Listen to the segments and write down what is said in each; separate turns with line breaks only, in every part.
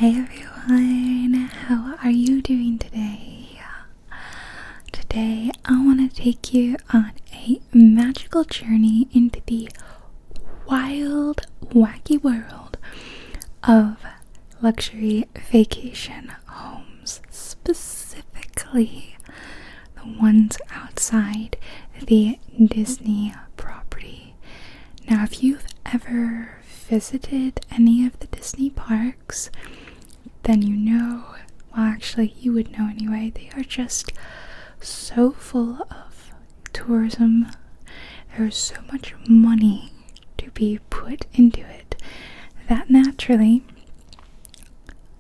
Hi everyone, how are you doing today? Today I want to take you on a magical journey into the wild, wacky world of luxury vacation homes, specifically the ones outside the Disney property. Now, if you've ever visited any of the Disney parks, then you know, well actually you would know anyway, they are just so full of tourism. There's so much money to be put into it that naturally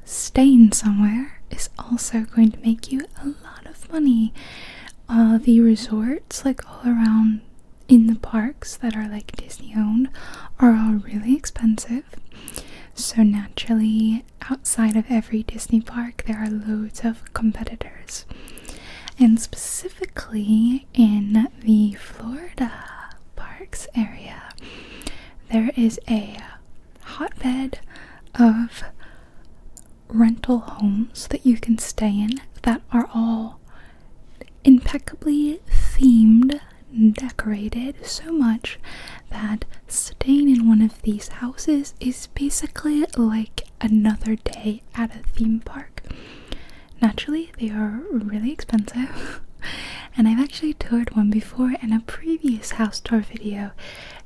staying somewhere is also going to make you a lot of money. The resorts like all around in the parks that are like Disney owned are all really expensive. So naturally, outside of every Disney park, there are loads of competitors. And specifically in the Florida parks area, there is a hotbed of rental homes that you can stay in that are all impeccably themed, decorated so much that staying in one of these houses is basically like another day at a theme park. Naturally, they are really expensive, and I've actually toured one before in a previous house tour video,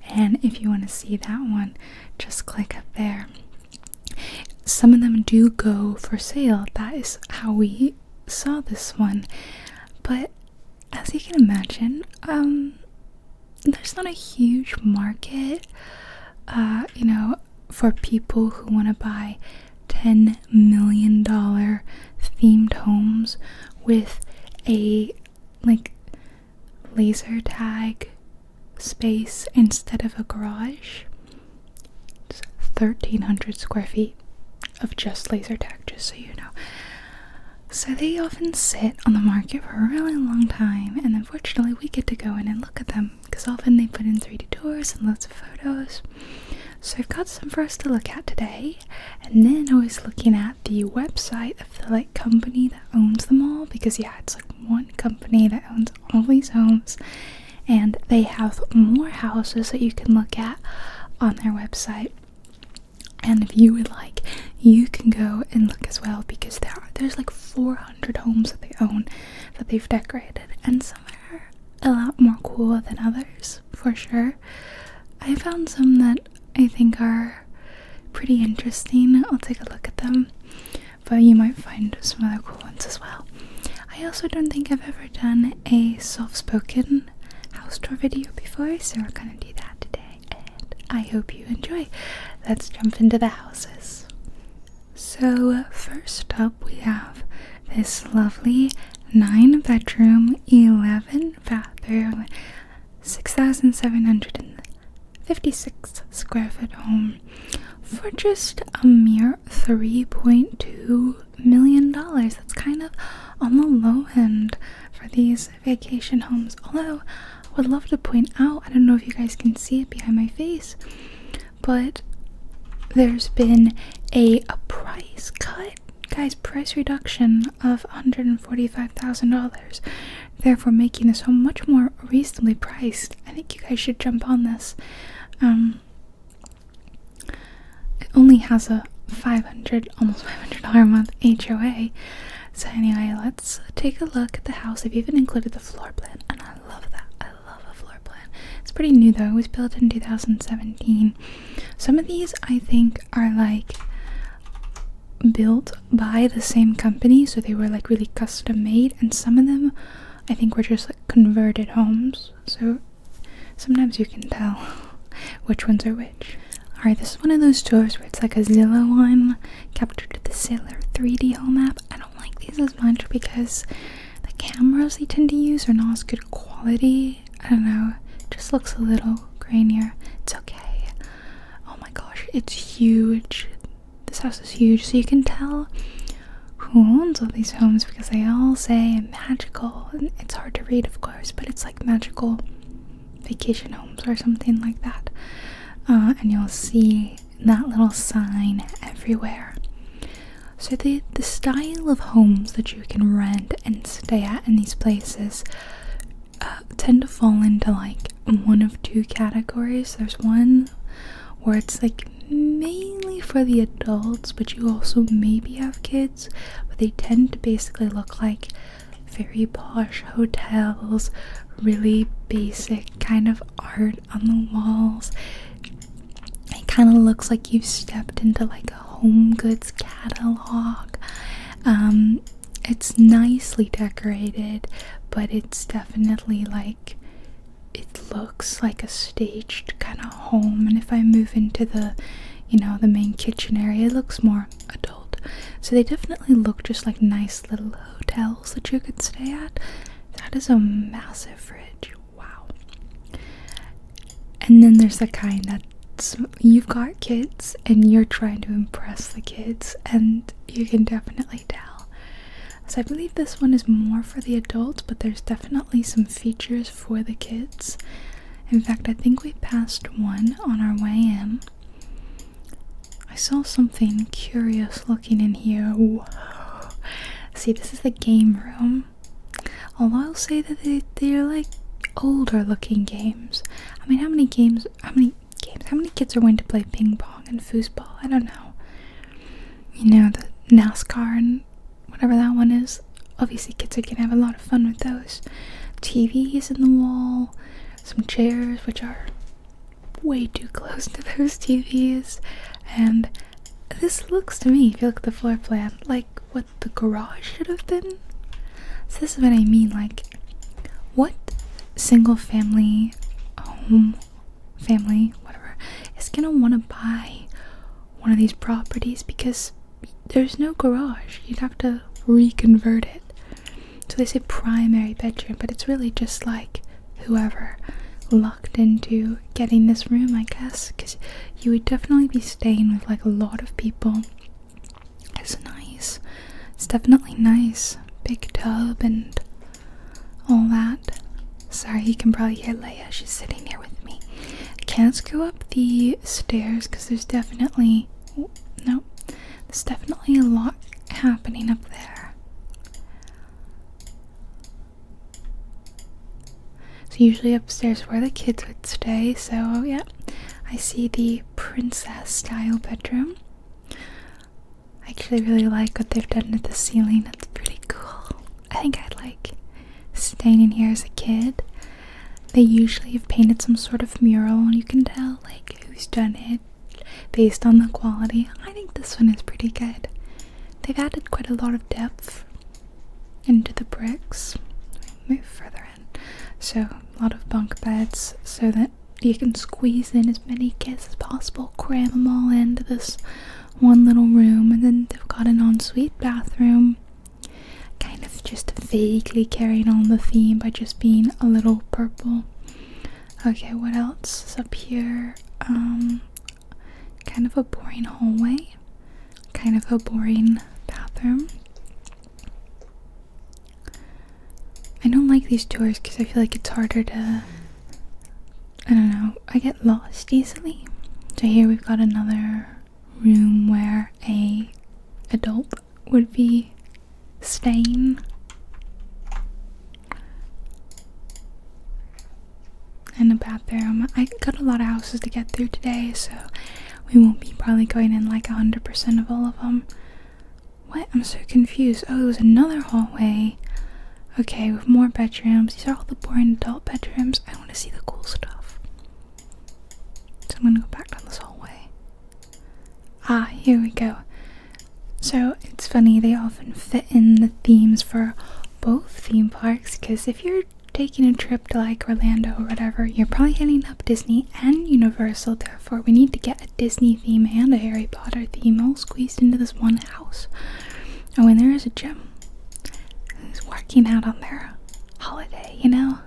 and if you want to see that one, just click up there. Some of them do go for sale. That is how we saw this one, but as you can imagine, there's not a huge market, for people who want to buy $10 million themed homes with a laser tag space instead of a garage. It's 1,300 square feet of just laser tag, just so you know. So they often sit on the market for a really long time, and unfortunately we get to go in and look at them because often they put in 3D tours and lots of photos. So I've got some for us to look at today, and then I was looking at the website of the company that owns them all, because it's like one company that owns all these homes, and they have more houses that you can look at on their website. And if you would like, you can go and look as well, because there's like 400 homes that they own that they've decorated, and some are a lot more cool than others, for sure. I found some that I think are pretty interesting. I'll take a look at them, but you might find some other cool ones as well. I also don't think I've ever done a soft-spoken house tour video before, so we're gonna do that today, and I hope you enjoy. Let's jump into the houses. So first up we have this lovely 9-bedroom, 11-bathroom, 6,756 square foot home for just a mere $3.2 million. That's kind of on the low end for these vacation homes. Although I would love to point out, I don't know if you guys can see it behind my face, but there's been a price cut, guys, price reduction of $145,000, therefore making this home much more reasonably priced. I think you guys should jump on this. It only has a almost $500 a month HOA. So anyway, let's take a look at the house. I've even included the floor plan, and I love that. I love a floor plan. It's pretty new though. It was built in 2017. Some of these I think are built by the same company, so they were really custom made, and some of them I think were just converted homes, so sometimes you can tell which ones are which. Alright, this is one of those tours where it's like a Zillow one captured the Sailor 3D home app. I don't like these as much because the cameras they tend to use are not as good quality. I don't know, it just looks a little grainier. It's okay. Oh my gosh, it's huge. This house is huge, so you can tell who owns all these homes because they all say magical, and it's hard to read of course, but it's like magical vacation homes or something like that. And you'll see that little sign everywhere. So the style of homes that you can rent and stay at in these places tend to fall into like one of two categories. There's one where it's like mainly for the adults, but you also maybe have kids, but they tend to basically look like very posh hotels, really basic kind of art on the walls. It kind of looks like you've stepped into like a home goods catalog. It's nicely decorated, but it's definitely like, it looks like a staged kind of home. And if I move into the, you know, the main kitchen area, it looks more adult. So they definitely look just like nice little hotels that you could stay at. That is a massive fridge. Wow. And then there's the kind that's, you've got kids and you're trying to impress the kids, and you can definitely tell. So I believe this one is more for the adults, but there's definitely some features for the kids. In fact, I think we passed one on our way in. I saw something curious looking in here. Whoa. See, this is the game room. Although I'll say that they're like older looking games. I mean, how many kids are going to play ping pong and foosball? I don't know. You know, the NASCAR and whatever that one is. Obviously kids are gonna have a lot of fun with those. TVs in the wall, some chairs which are way too close to those TVs, and this looks to me, if you look at the floor plan, like what the garage should have been. So this is what I mean, like what single family whatever is gonna want to buy one of these properties, because there's no garage. You'd have to reconvert it. So they say primary bedroom, but it's really just like whoever lucked into getting this room, I guess, because you would definitely be staying with like a lot of people. It's nice. It's definitely nice. Big tub and all that. Sorry, you can probably hear Leia. She's sitting here with me. I can't go up the stairs because there's definitely there's definitely a lot happening up there. So usually upstairs where the kids would stay. So yeah, I see the princess style bedroom. I actually really like what they've done to the ceiling. It's pretty cool. I think I'd like staying in here as a kid. They usually have painted some sort of mural, and you can tell like who's done it based on the quality. I think this one is pretty good. They've added quite a lot of depth into the bricks. Move further in. So a lot of bunk beds so that you can squeeze in as many kids as possible, cram them all into this one little room. And then they've got an ensuite bathroom, kind of just vaguely carrying on the theme by just being a little purple. Okay, what else is up here? Kind of a boring hallway, kind of a boring bathroom. I don't like these tours because I feel like it's harder to, I don't know, I get lost easily. So here we've got another room where a adult would be staying. And a bathroom. I got a lot of houses to get through today, so we won't be probably going in like 100% of all of them. What? I'm so confused. Oh, it was another hallway. Okay, with more bedrooms. These are all the boring adult bedrooms. I want to see the cool stuff. So I'm gonna go back down this hallway. Ah, here we go. So it's funny, they often fit in the themes for both theme parks, because if you're taking a trip to like Orlando or whatever, you're probably hitting up Disney and Universal. Therefore, we need to get a Disney theme and a Harry Potter theme all squeezed into this one house. Oh, and there is a gym. Who's working out on their holiday, you know?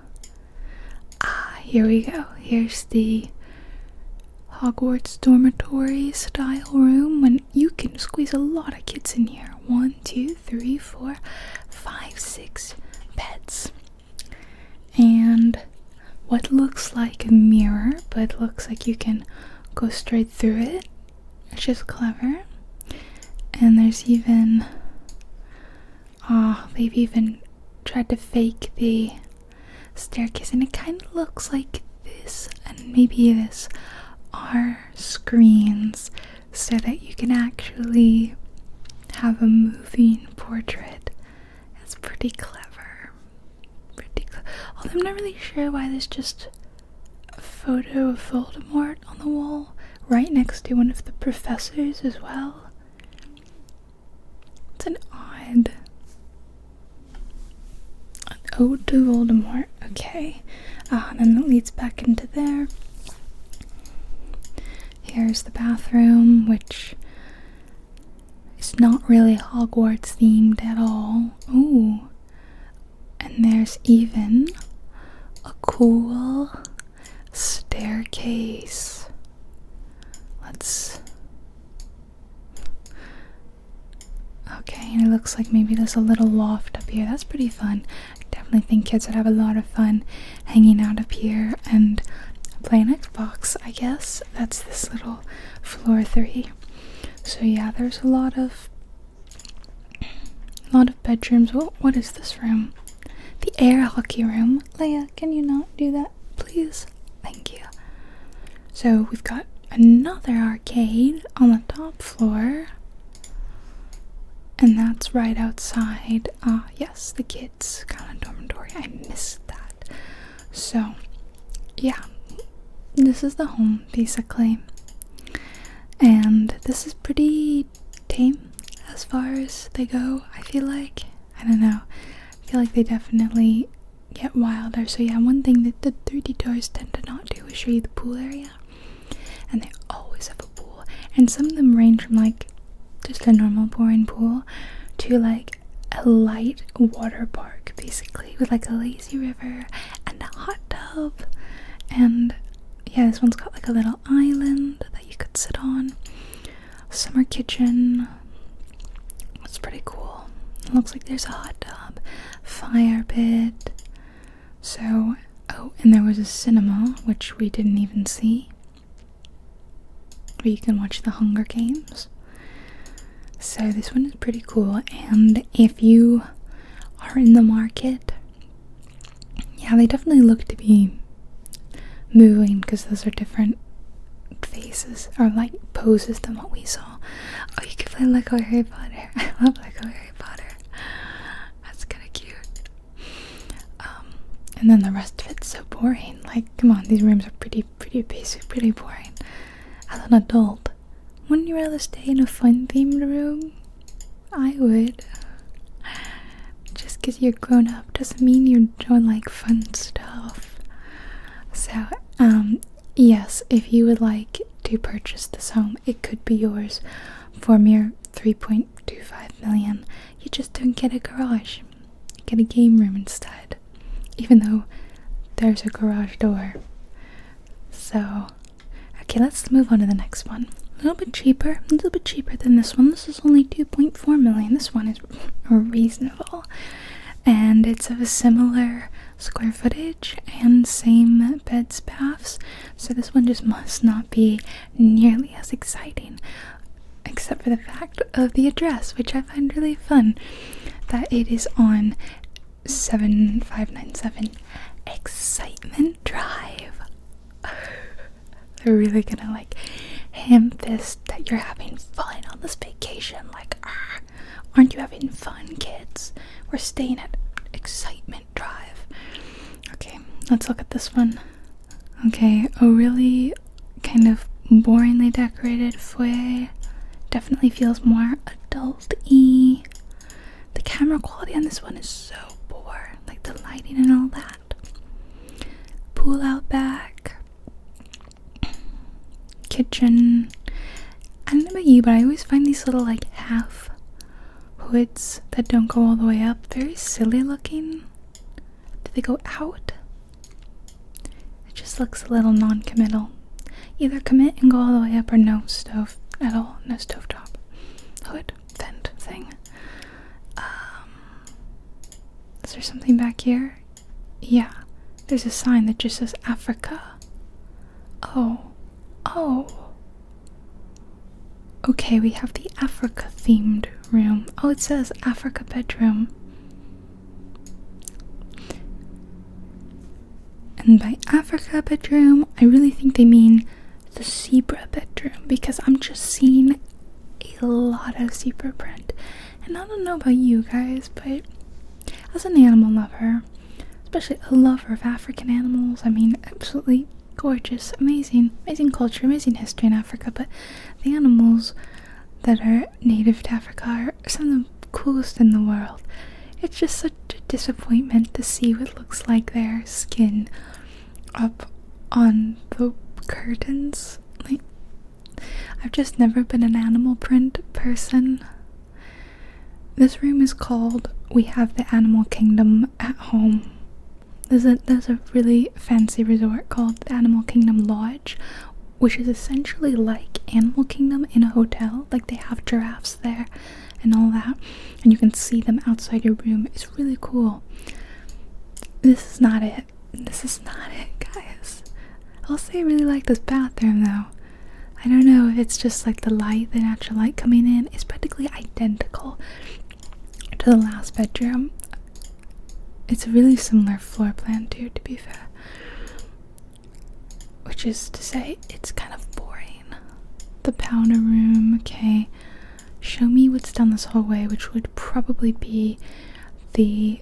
Ah, here we go. Here's the Hogwarts dormitory style room, when you can squeeze a lot of kids in here. 1, 2, 3, 4, 5, 6 beds. And what looks like a mirror, but looks like you can go straight through it, which is clever. And there's even, they've even tried to fake the staircase, and it kind of looks like this and maybe this are screens so that you can actually have a moving portrait. It's pretty clever. Although I'm not really sure why there's just a photo of Voldemort on the wall right next to one of the professors as well. It's an ode to Voldemort. Okay. And then it leads back into there. Here's the bathroom, which is not really Hogwarts themed at all. Ooh. And there's even a cool staircase. Okay, and it looks like maybe there's a little loft up here. That's pretty fun. I definitely think kids would have a lot of fun hanging out up here and playing Xbox, I guess. That's this little floor 3. So yeah, there's a lot of bedrooms. What is this room? The air hockey room. Leia, can you not do that, please? Thank you. So we've got another arcade on the top floor. And that's right outside. Yes, the kids' kind of dormitory. I missed that. So, yeah. This is the home, basically. And this is pretty tame as far as they go, I feel like. I don't know. I feel like they definitely get wilder. So yeah, one thing that the 3D tours tend to not do is show you the pool area. And they always have a pool. And some of them range from like just a normal boring pool to like a light water park, basically, with like a lazy river and a hot tub. And yeah, this one's got like a little island that you could sit on. Summer kitchen. It's pretty cool. It looks like there's a hot tub, fire pit. So, and there was a cinema, which we didn't even see, where you can watch the Hunger Games. So this one is pretty cool. And if you are in the market, yeah, they definitely look to be moving, because those are different faces or like poses than what we saw. Oh, you can play Lego Harry Potter. I love Lego Harry Potter. That's kind of cute. And then the rest of it's so boring. Like, come on, these rooms are pretty basic, pretty boring. As an adult, wouldn't you rather stay in a fun themed room? I would. Just because you're grown up doesn't mean you don't like fun stuff. So, yes, if you would like to purchase this home, it could be yours for a mere $3.25 million. You just don't get a garage. You get a game room instead, even though there's a garage door. So, okay, let's move on to the next one. A little bit cheaper than this one. This is only $2.4 million. This one is reasonable. And it's of a similar square footage and same beds, baths. So this one just must not be nearly as exciting, except for the fact of the address, which I find really fun. That it is on 7597 Excitement Drive. They're really gonna like ham fist that you're having fun on this vacation. Like, aren't you having fun, kids? We're staying at Excitement Drive. Okay, let's look at this one. Okay, a really kind of boringly decorated foyer. Definitely feels more adult-y. The camera quality on this one is so poor. Like the lighting and all that. Pool out back. Kitchen. I don't know about you, but I always find these little like half hoods that don't go all the way up very silly looking. Do they go out? It just looks a little non-committal. Either commit and go all the way up, or no stove at all. No stovetop hood vent thing. Is there something back here? Yeah, there's a sign that just says Africa. Oh. Okay, we have the Africa themed room. Oh, it says Africa bedroom. And by Africa bedroom, I really think they mean the zebra bedroom, because I'm just seeing a lot of zebra print. And I don't know about you guys, but as an animal lover, especially a lover of African animals, I mean, absolutely gorgeous, amazing culture, amazing history in Africa, but the animals that are native to Africa are some of the coolest in the world. It's just such a disappointment to see what looks like their skin up on the curtains. Like, I've just never been an animal print person. This room is called We Have the Animal Kingdom at Home. There's a really fancy resort called Animal Kingdom Lodge, which is essentially like Animal Kingdom in a hotel. Like, they have giraffes there and all that, and you can see them outside your room. It's really cool. This is not it. This is not it, guys. I'll say I really like this bathroom though. I don't know if it's just like the light, the natural light coming in. It's practically identical to the last bedroom. It's a really similar floor plan too, to be fair. Which is to say, it's kind of boring. The powder room, okay. Show me what's down this hallway, which would probably be the,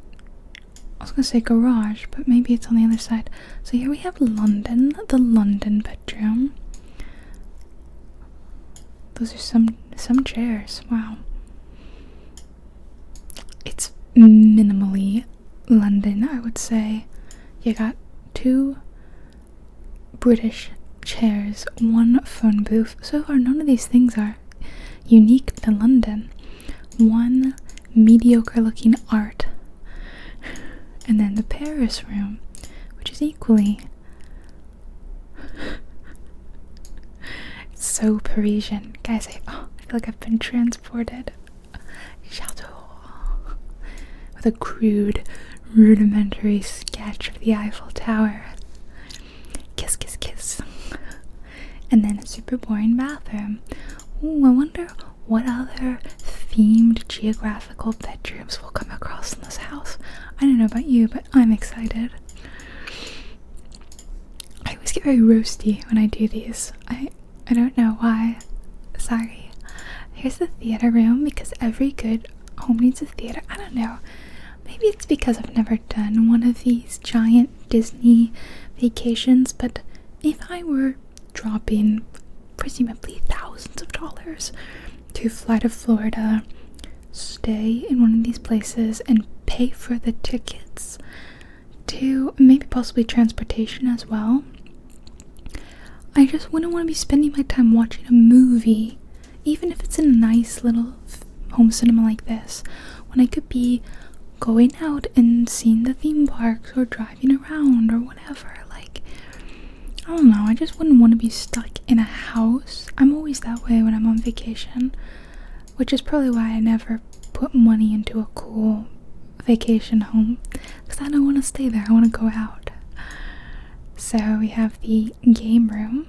I was gonna say garage, but maybe it's on the other side. So here we have London, the London bedroom. Those are some chairs, wow. It's minimally London, I would say. You got 2 British chairs, 1 phone booth. So far, none of these things are unique to London. 1 mediocre looking art. And then the Paris room, which is equally so Parisian. Guys, I feel like I've been transported. Chateau. With a crude, rudimentary sketch of the Eiffel Tower. Kiss, kiss, kiss. And then a super boring bathroom. Ooh, I wonder what other themed geographical bedrooms we'll come across in this house. I don't know about you, but I'm excited. I always get very roasty when I do these. I don't know why. Sorry. Here's the theater room, because every good home needs a theater. I don't know. Maybe it's because I've never done one of these giant Disney vacations, but if I were dropping presumably thousands of dollars to fly to Florida, stay in one of these places, and pay for the tickets to maybe possibly transportation as well, I just wouldn't want to be spending my time watching a movie, even if it's in a nice little home cinema like this, when I could be going out and seeing the theme parks or driving around or whatever. Like, I don't know, I just wouldn't want to be stuck in a house. I'm always that way when I'm on vacation, which is probably why I never put money into a cool vacation home, because I don't want to stay there. I want to go out. So we have the game room.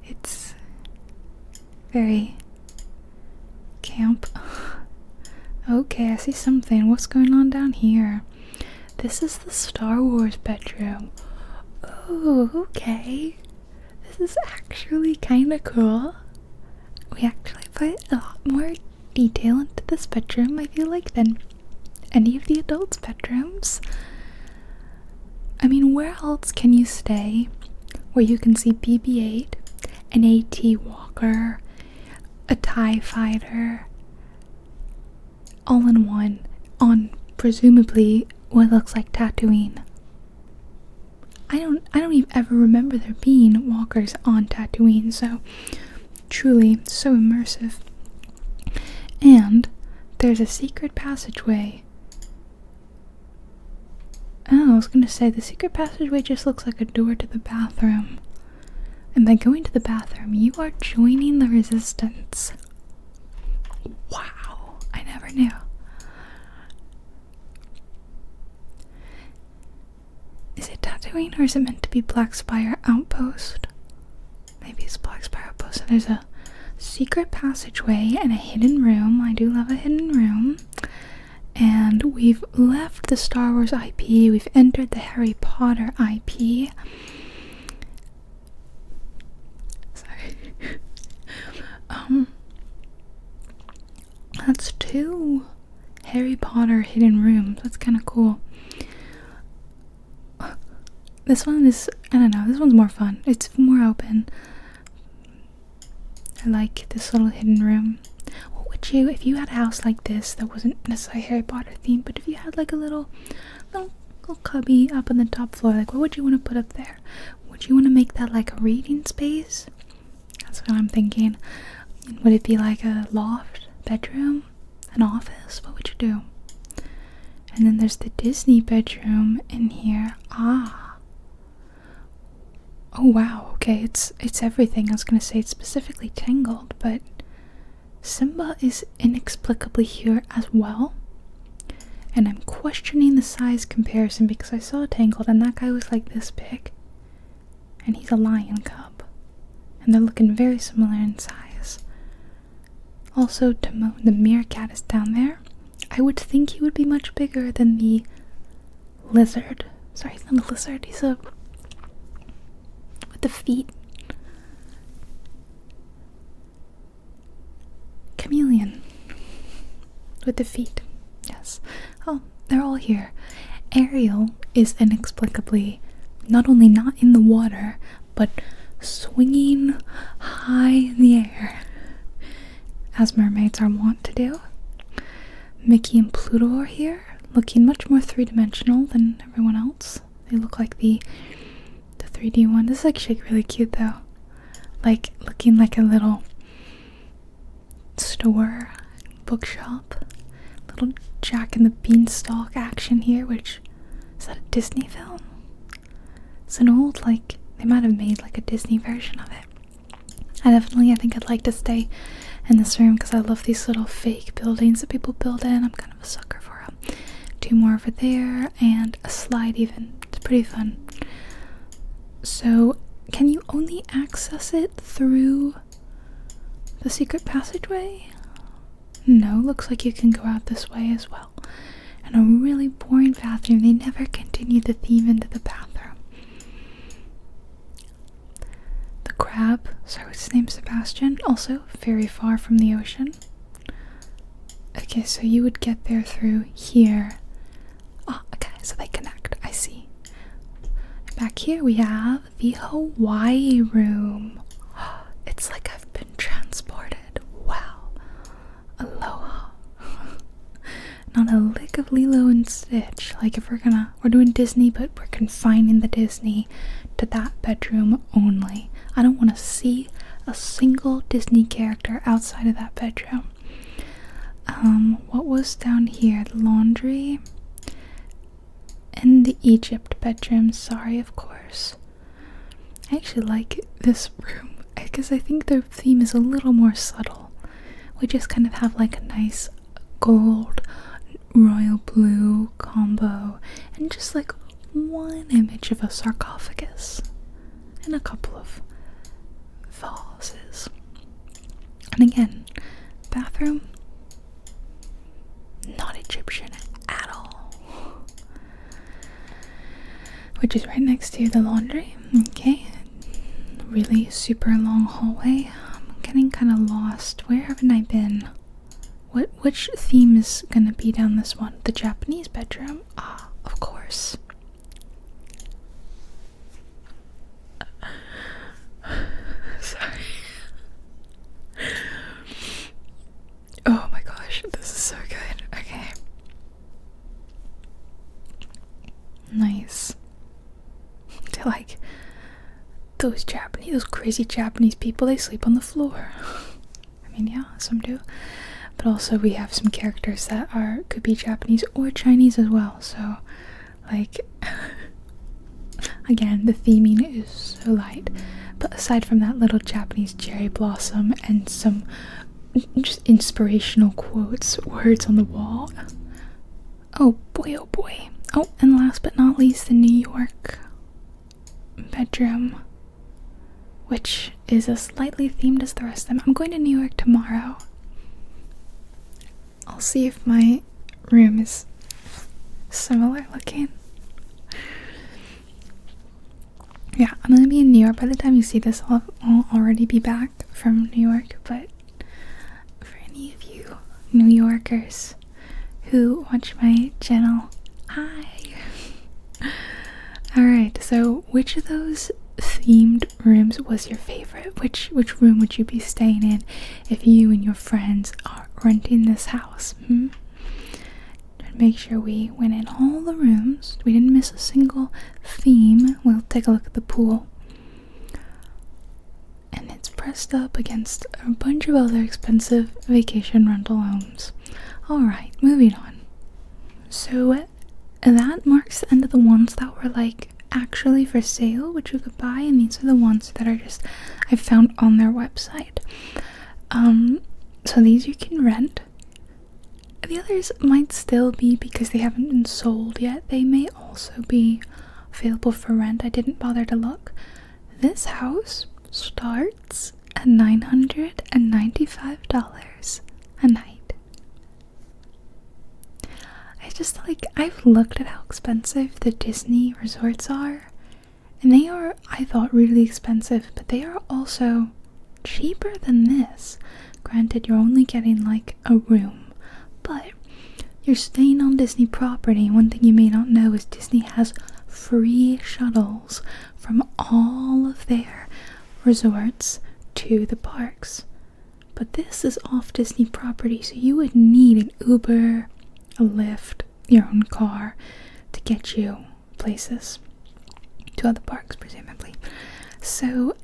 It's very camp. Okay, I see something. What's going on down here? This is the Star Wars bedroom. Oh, okay. This is actually kind of cool. We actually put a lot more detail into this bedroom, I feel like, than any of the adults' bedrooms. I mean, where else can you stay where you can see BB-8, an AT Walker, a TIE Fighter, all in one, on presumably what looks like Tatooine? I don't even ever remember there being walkers on Tatooine, so truly so immersive. And there's a secret passageway. Oh, I was gonna say, the secret passageway just looks like a door to the bathroom. And by going to the bathroom, you are joining the resistance. Wow, I never knew. Is it Tatooine, or is it meant to be Black Spire Outpost? Maybe it's Black Spire Outpost. So there's a secret passageway and a hidden room. I do love a hidden room. And we've left the Star Wars IP. We've entered the Harry Potter IP. Sorry. That's 2 Harry Potter hidden rooms. That's kind of cool. This one is, I don't know, this one's more fun. It's more open. I like this little hidden room. What would you, if you had a house like this that wasn't necessarily Harry Potter themed, but if you had like a little cubby up on the top floor, like what would you want to put up there? Would you want to make that like a reading space? That's what I'm thinking. Would it be like a loft, bedroom, an office? What would you do? And then there's the Disney bedroom in here. Oh wow, okay, it's everything. I was gonna say it's specifically Tangled, but Simba is inexplicably here as well. And I'm questioning the size comparison because I saw Tangled and that guy was like this big. And he's a lion cub. And they're looking very similar in size. Also, Timon, the meerkat, is down there. I would think he would be much bigger than the lizard. Sorry, he's not a lizard, he's a... with the feet. Chameleon. With the feet. Yes. Oh, they're all here. Ariel is inexplicably not only not in the water, but swinging high in the air, as mermaids are wont to do. Mickey and Pluto are here, looking much more three-dimensional than everyone else. They look like the 3D one. This is actually really cute though. Like, looking like a little store, bookshop. Little Jack and the Beanstalk action here, which, is that a Disney film? It's an old, like, they might have made like a Disney version of it. I think I'd like to stay in this room because I love these little fake buildings that people build in. I'm kind of a sucker for them. 2 more over there, and a slide even. It's pretty fun. So, can you only access it through the secret passageway? No, looks like you can go out this way as well. And a really boring bathroom. They never continue the theme into the bathroom. The crab, sorry, what's his name? Sebastian, also very far from the ocean. Okay, so you would get there through here. Oh, okay, so they connect, I see. And back here we have the Hawaii room. It's like I've been transported. Wow. Aloha. Not a lick of Lilo and Stitch. Like if we're doing Disney, but we're confining the Disney to that bedroom only. I don't want to see a single Disney character outside of that bedroom. What was down here? The laundry and the Egypt bedroom. Sorry, of course. I actually like this room because I think the theme is a little more subtle. We just kind of have like a nice gold, royal blue combo and just like one image of a sarcophagus and a couple of vases. And again, bathroom, not Egyptian at all. Which is right next to the laundry. Okay, really super long hallway. I'm getting kind of lost. Where haven't I been? Which theme is gonna be down this one? The Japanese bedroom? Ah, of course. Sorry. Oh my gosh, this is so good. Okay. Nice. They're like those crazy Japanese people, they sleep on the floor. I mean, yeah, some do. But also we have some characters that could be Japanese or Chinese as well. So, like, again, the theming is so light. But aside from that little Japanese cherry blossom and some just inspirational quotes, words on the wall. Oh boy, oh boy. Oh, and last but not least, the New York bedroom which is as slightly themed as the rest of them. I'm going to New York tomorrow. I'll see if my room is similar looking. Yeah, I'm gonna be in New York. By the time you see this, I'll already be back from New York. But for any of you New Yorkers who watch my channel, hi! Alright, so which of those themed rooms was your favorite? Which room would you be staying in if you and your friends are renting this house? Make sure we went in all the rooms. We didn't miss a single theme. We'll take a look at the pool. And it's pressed up against a bunch of other expensive vacation rental homes. Alright, moving on. So that marks the end of the ones that were like actually for sale, which you could buy, and these are the ones that are just I found on their website. So these you can rent. The others might still be because they haven't been sold yet. They may also be available for rent. I didn't bother to look. This house starts at $995 a night. I just I've looked at how expensive the Disney resorts are, and they are, I thought, really expensive, but they are also cheaper than this. Granted, you're only getting like a room, but you're staying on Disney property. One thing you may not know is Disney has free shuttles from all of their resorts to the parks. But this is off Disney property, so you would need an Uber, a Lyft, your own car to get you places to other parks, presumably. So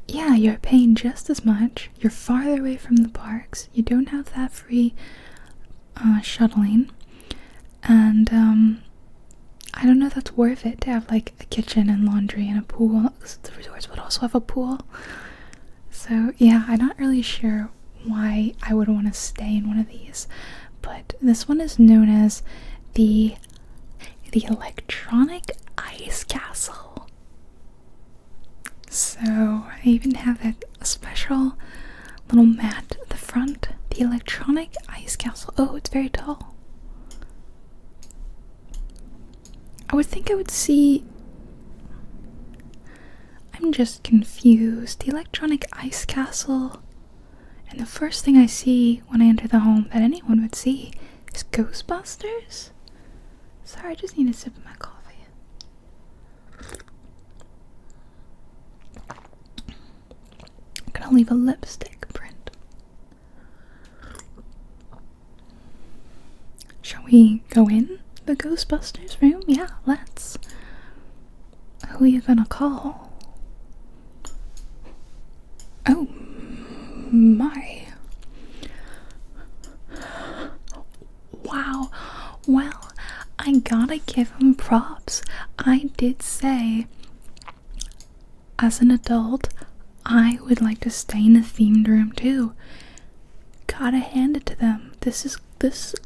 yeah, you're paying just as much. You're farther away from the parks. You don't have that free shuttling, and I don't know if that's worth it to have like a kitchen and laundry and a pool, because the resorts would also have a pool. So yeah, I'm not really sure why I would want to stay in one of these, but this one is known as the electronic ice castle. So I even have a special little mat at the front. The electronic ice castle. Oh, it's very tall. I would think I would see... I'm just confused. The electronic ice castle, and the first thing I see when I enter the home that anyone would see is Ghostbusters? Sorry, I just need a sip of my coffee. I'm gonna leave a lipstick print. Shall we go in the Ghostbusters room? Yeah, let's. Who are you gonna call? Oh my. Wow. Well, I gotta give him props. I did say, as an adult, I would like to stay in a themed room too. Gotta hand it to them. This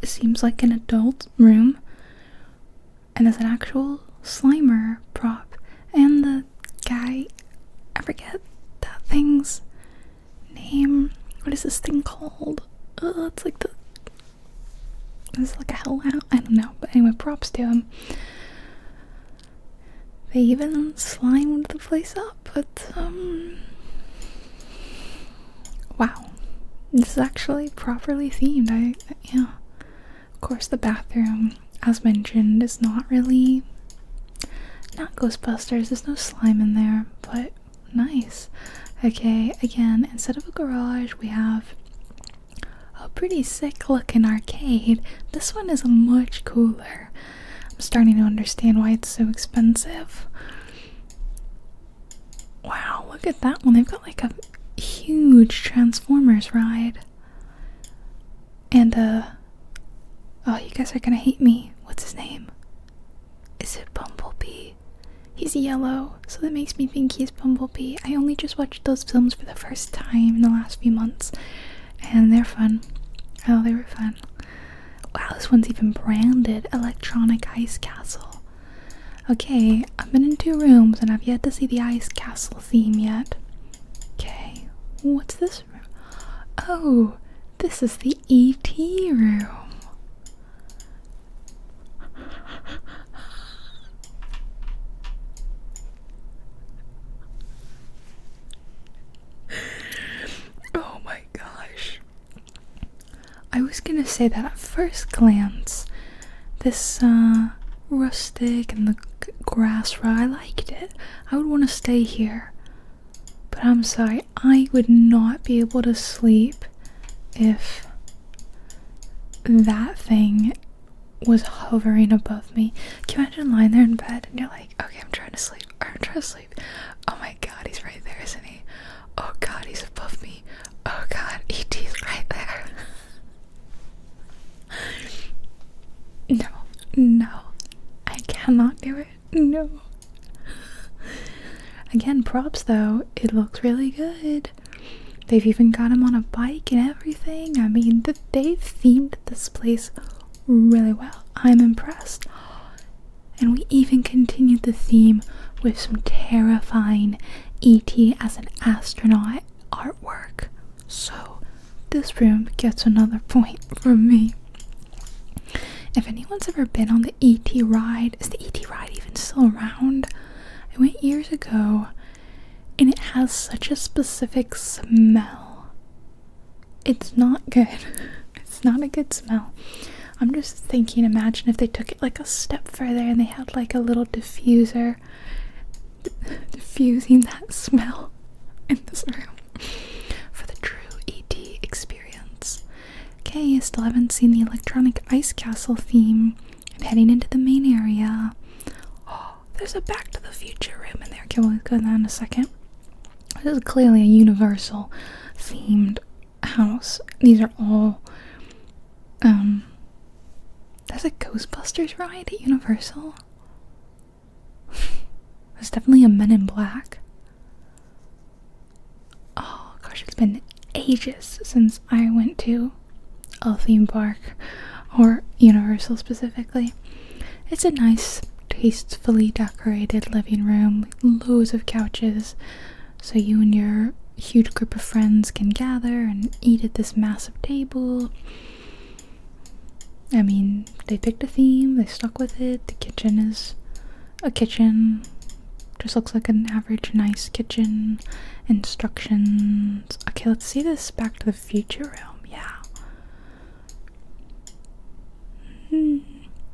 seems like an adult room, and there's an actual Slimer prop, and the guy, I forget that thing's name. What is this thing called? It's like a hellhound. I don't know, but anyway, props to him. They even slimed the place up, but wow, this is actually properly themed. Yeah. Of course, the bathroom, as mentioned, is not Ghostbusters. There's no slime in there, but nice. Okay, again, instead of a garage, we have a pretty sick looking arcade. This one is much cooler. I'm starting to understand why it's so expensive. Wow, look at that one. They've got like a huge Transformers ride. And oh, you guys are gonna hate me. What's his name? Is it Bumblebee? He's yellow, so that makes me think he's Bumblebee. I only just watched those films for the first time in the last few months, and they're fun. Oh, they were fun. Wow, this one's even branded Electronic Ice Castle. Okay, I've been in 2 rooms and I've yet to see the ice castle theme yet. Okay, what's this room? Oh, this is the E.T. room. Oh my gosh. I was gonna say that at first glance, this rustic and the grass rug, I liked it. I would want to stay here. But I'm sorry, I would not be able to sleep if that thing was hovering above me. Can you imagine lying there in bed and you're like, okay, I'm trying to sleep. Oh my god, he's right there, isn't he? Oh god, he's above me. Oh god, E.T.'s right there. No, I cannot do it. No. Again, props though, it looks really good. They've even got him on a bike and everything. I mean, they've themed this place really well. I'm impressed. And we even continued the theme with some terrifying E.T. as an astronaut artwork. So, this room gets another point from me. If anyone's ever been on the E.T. ride, is the E.T. ride even still around? I went years ago, and it has such a specific smell. It's not good. It's not a good smell. I'm just thinking, imagine if they took it like a step further and they had like a little diffuser diffusing that smell in this room for the true E.T. experience. Okay, I still haven't seen the electronic ice castle theme. I'm heading into the main area. Oh, there's a Back to the Future room in there. Okay, we'll go there in a second. This is clearly a Universal themed house. These are all there's a Ghostbusters ride at Universal. There's definitely a Men in Black. Oh gosh, it's been ages since I went to a theme park, or Universal specifically. It's a nice, tastefully decorated living room, loads of couches, so you and your huge group of friends can gather and eat at this massive table. I mean, they picked a theme, they stuck with it. The kitchen is a kitchen. Just looks like an average nice kitchen. Instructions. Okay, let's see this Back to the Future room. Yeah.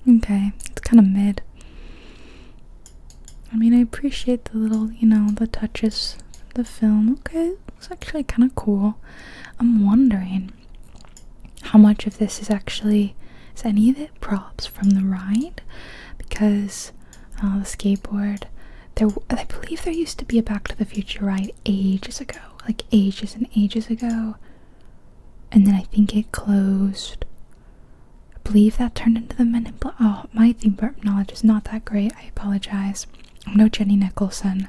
Okay, it's kind of mid. I mean, I appreciate the little, the touches of the film. Okay, it's actually kind of cool. I'm wondering how much of this is any of it props from the ride? Because the skateboard, I believe there used to be a Back to the Future ride ages ago, like ages and ages ago, and then I think it closed. I believe that turned into the Men in Black. Oh, my theme park knowledge is not that great. I apologize. I'm no Jenny Nicholson.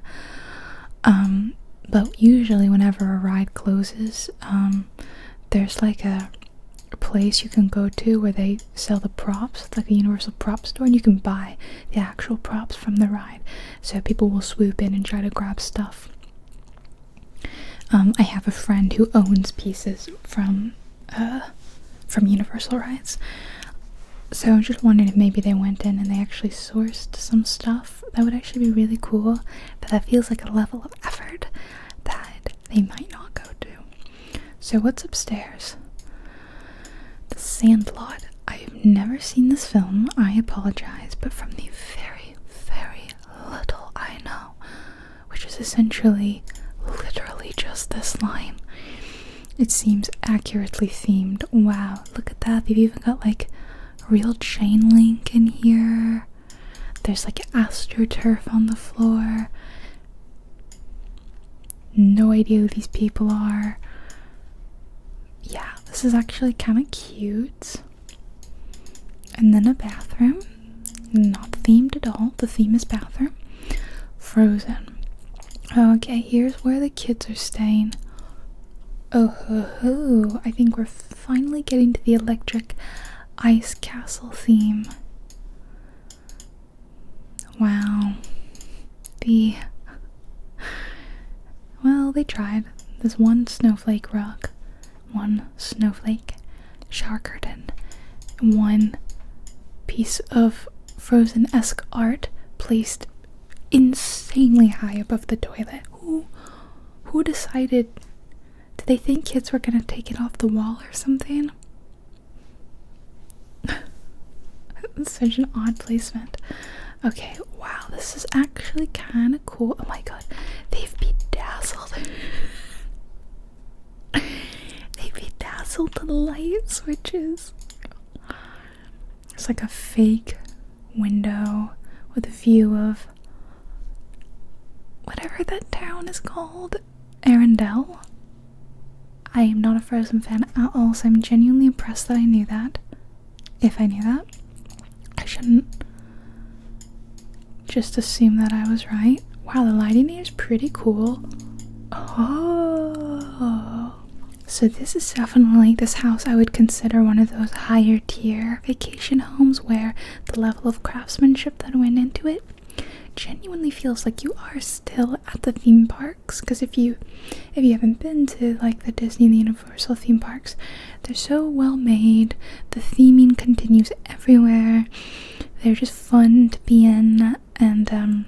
But usually whenever a ride closes, there's like a place you can go to where they sell the props. It's like a Universal prop store, and you can buy the actual props from the ride. So people will swoop in and try to grab stuff. I have a friend who owns pieces from Universal rides. So I'm just wondering if maybe they went in and they actually sourced some stuff. That would actually be really cool, but that feels like a level of effort that they might not go to. So what's upstairs? The Sandlot. I've never seen this film, I apologize, but from the very, very little I know, which is essentially literally just this line, it seems accurately themed. Wow, look at that. They've even got like real chain link in here. There's like AstroTurf on the floor. No idea who these people are. Yeah, this is actually kind of cute. And then a bathroom. Not themed at all. The theme is bathroom. Frozen. Okay, here's where the kids are staying. Oh ho ho. I think we're finally getting to the electric ice castle theme. Wow. Well, they tried. There's one snowflake rug, one snowflake shower curtain, and one piece of Frozen-esque art placed insanely high above the toilet. Who decided? Did they think kids were gonna take it off the wall or something? It's such an odd placement. Okay, wow, this is actually kind of cool. Oh my god, they've bedazzled. They bedazzled the light switches. It's like a fake window with a view of whatever that town is called. Arendelle? I am not a Frozen fan at all, so I'm genuinely impressed that I knew that. If I knew that, I shouldn't just assume that I was right. Wow, the lighting here is pretty cool. Oh, so this is definitely, this house I would consider one of those higher tier vacation homes where the level of craftsmanship that went into it genuinely feels like you are still at the theme parks. Because if you haven't been to like the Disney and the Universal theme parks, they're so well made. The theming continues everywhere. They're just fun to be in, and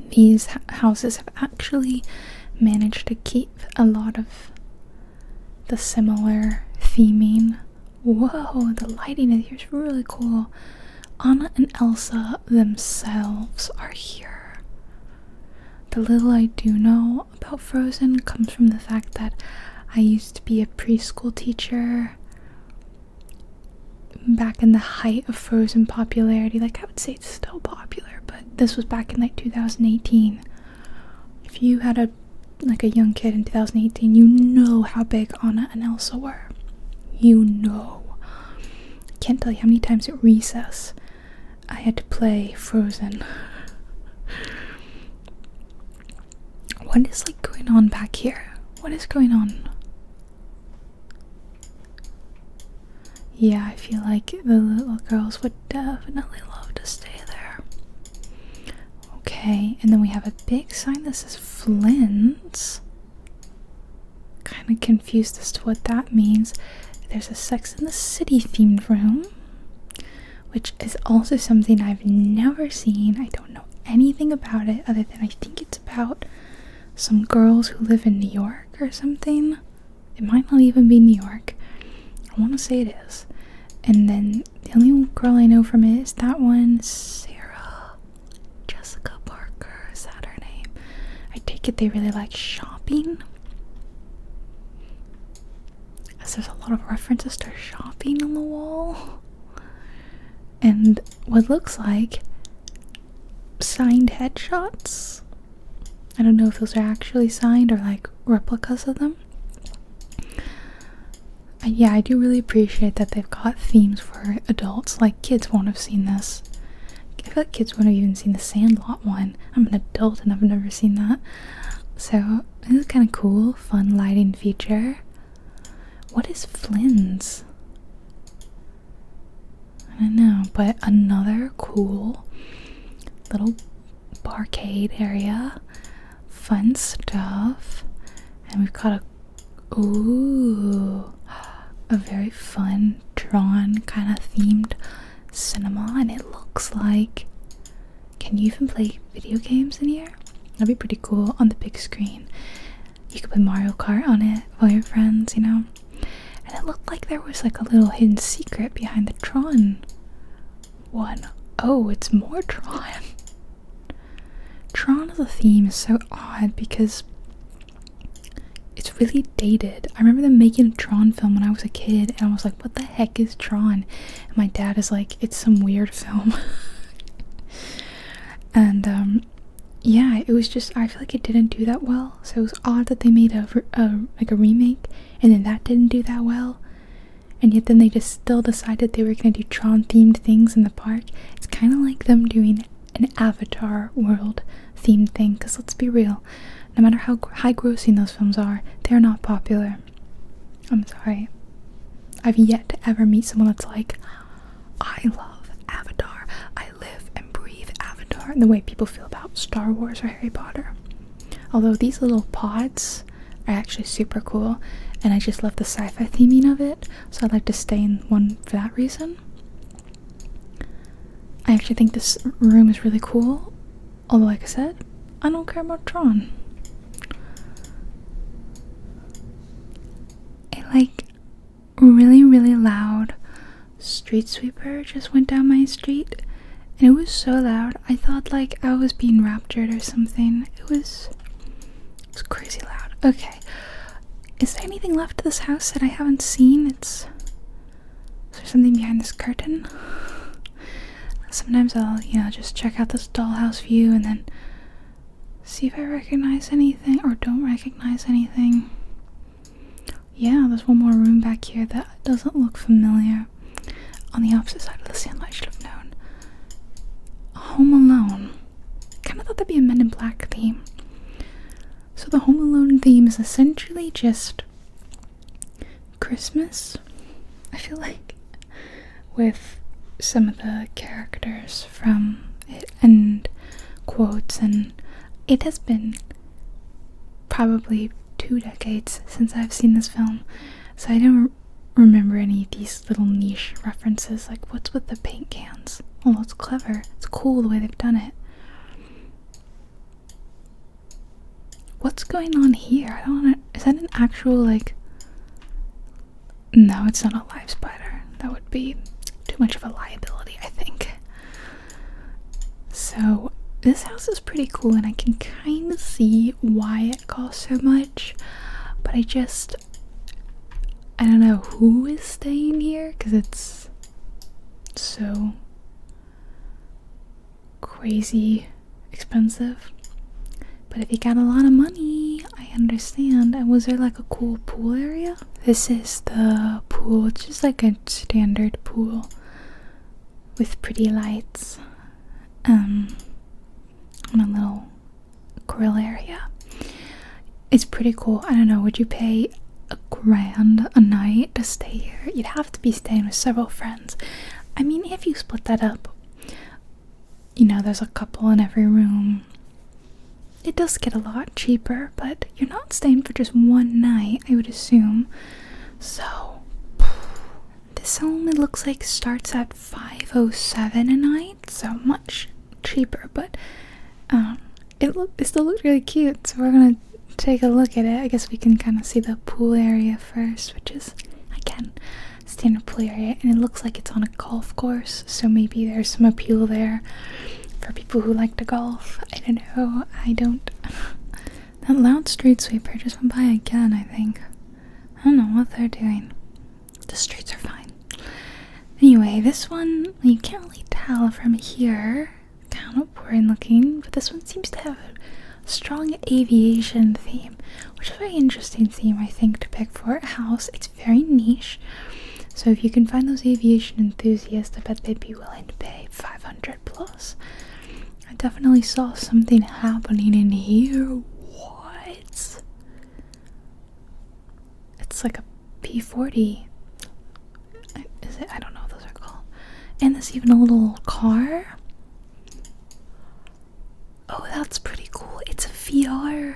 these houses have actually managed to keep a lot of the similar theming. Whoa, the lighting in here is really cool. Anna and Elsa themselves are here. The little I do know about Frozen comes from the fact that I used to be a preschool teacher back in the height of Frozen popularity. Like, I would say it's still popular, but this was back in like 2018. If you had a young kid in 2018, you know how big Anna and Elsa were. You know. I can't tell you how many times at recess I had to play Frozen. What is like going on back here? What is going on? Yeah, I feel like the little girls would definitely love to stay there. Okay, and then we have a big sign that says Flynn's. Kind of confused as to what that means. There's a Sex and the City themed room, which is also something I've never seen. I don't know anything about it other than I think it's about some girls who live in New York or something. It might not even be New York. I want to say it is. And then the only girl I know from it is that one, Sarah Jessica Parker. Is that her name? I take it they really like shopping, as there's a lot of references to shopping on the wall. And what looks like signed headshots. I don't know if those are actually signed or like replicas of them. Yeah, I do really appreciate that they've got themes for adults. Like, kids won't have seen this. I feel like kids won't have even seen the Sandlot one. I'm an adult and I've never seen that. So, this is kind of cool, fun lighting feature. What is Flynn's? I don't know, but another cool little barcade area. Fun stuff. And we've got a very fun, drawn, kind of themed cinema, and it looks like, can you even play video games in here? That'd be pretty cool on the big screen. You could play Mario Kart on it with all your friends, you know? And it looked like there was like a little hidden secret behind the Tron one. Oh, it's more Tron. Tron as a theme is so odd because it's really dated. I remember them making a Tron film when I was a kid, and I was like, what the heck is Tron? And my dad is like, it's some weird film. And yeah, it was just, I feel like it didn't do that well. So it was odd that they made a remake, and then that didn't do that well. And yet then they just still decided they were going to do Tron themed things in the park. It's kind of like them doing an Avatar world themed thing, because let's be real, no matter how high grossing those films are, they're not popular. I'm sorry. I've yet to ever meet someone that's like, I love Avatar. I live and breathe or the way people feel about Star Wars or Harry Potter. Although these little pods are actually super cool, and I just love the sci-fi theming of it, so I'd like to stay in one for that reason. I actually think this room is really cool, although like I said, I don't care about Tron. A like really loud street sweeper just went down my street, and it was so loud I thought like I was being raptured or something. It was crazy loud. Okay, is there anything left to this house that I haven't seen? Is there something behind this curtain? Sometimes I'll, just check out this dollhouse view and then see if I recognize anything or don't recognize anything. Yeah, there's one more room back here that doesn't look familiar. On the opposite side of the sand, I should have known. Home Alone. Kind of thought that'd be a Men in Black theme. So the Home Alone theme is essentially just Christmas, I feel like, with some of the characters from it and quotes, and it has been probably 2 decades since I've seen this film, so I don't remember any of these little niche references, like what's with the paint cans? Oh, it's clever. It's cool the way they've done it. What's going on here? I don't know. Is that an actual, like... No, it's not a live spider. That would be too much of a liability, I think. So, this house is pretty cool, and I can kind of see why it costs so much, but I don't know who is staying here, because it's so crazy expensive. But if you got a lot of money, I understand. And was there like a cool pool area? This is the pool. It's just like a standard pool with pretty lights. And a little grill area. It's pretty cool. I don't know, would you pay $1,000 a night to stay here? You'd have to be staying with several friends. I mean, if you split that up, there's a couple in every room. It does get a lot cheaper, but you're not staying for just one night, I would assume. So, this home, it looks like, starts at $507 a night, so much cheaper, but it still looks really cute, so we're gonna take a look at it. I guess we can kind of see the pool area first, which is, again, standard pool area, and it looks like it's on a golf course, so maybe there's some appeal there for people who like to golf. I don't know. I don't. That loud street sweeper just went by again, I think. I don't know what they're doing. The streets are fine. Anyway, this one, you can't really tell from here. Kind of boring looking, but this one seems to have a strong aviation theme, which is a very interesting theme, I think, to pick for a house. It's very niche, so if you can find those aviation enthusiasts, I bet they'd be willing to pay $500 plus. I definitely saw something happening in here. What? It's like a P-40. Is it? I don't know what those are called. And there's even a little car. Oh, that's pretty cool. It's a VR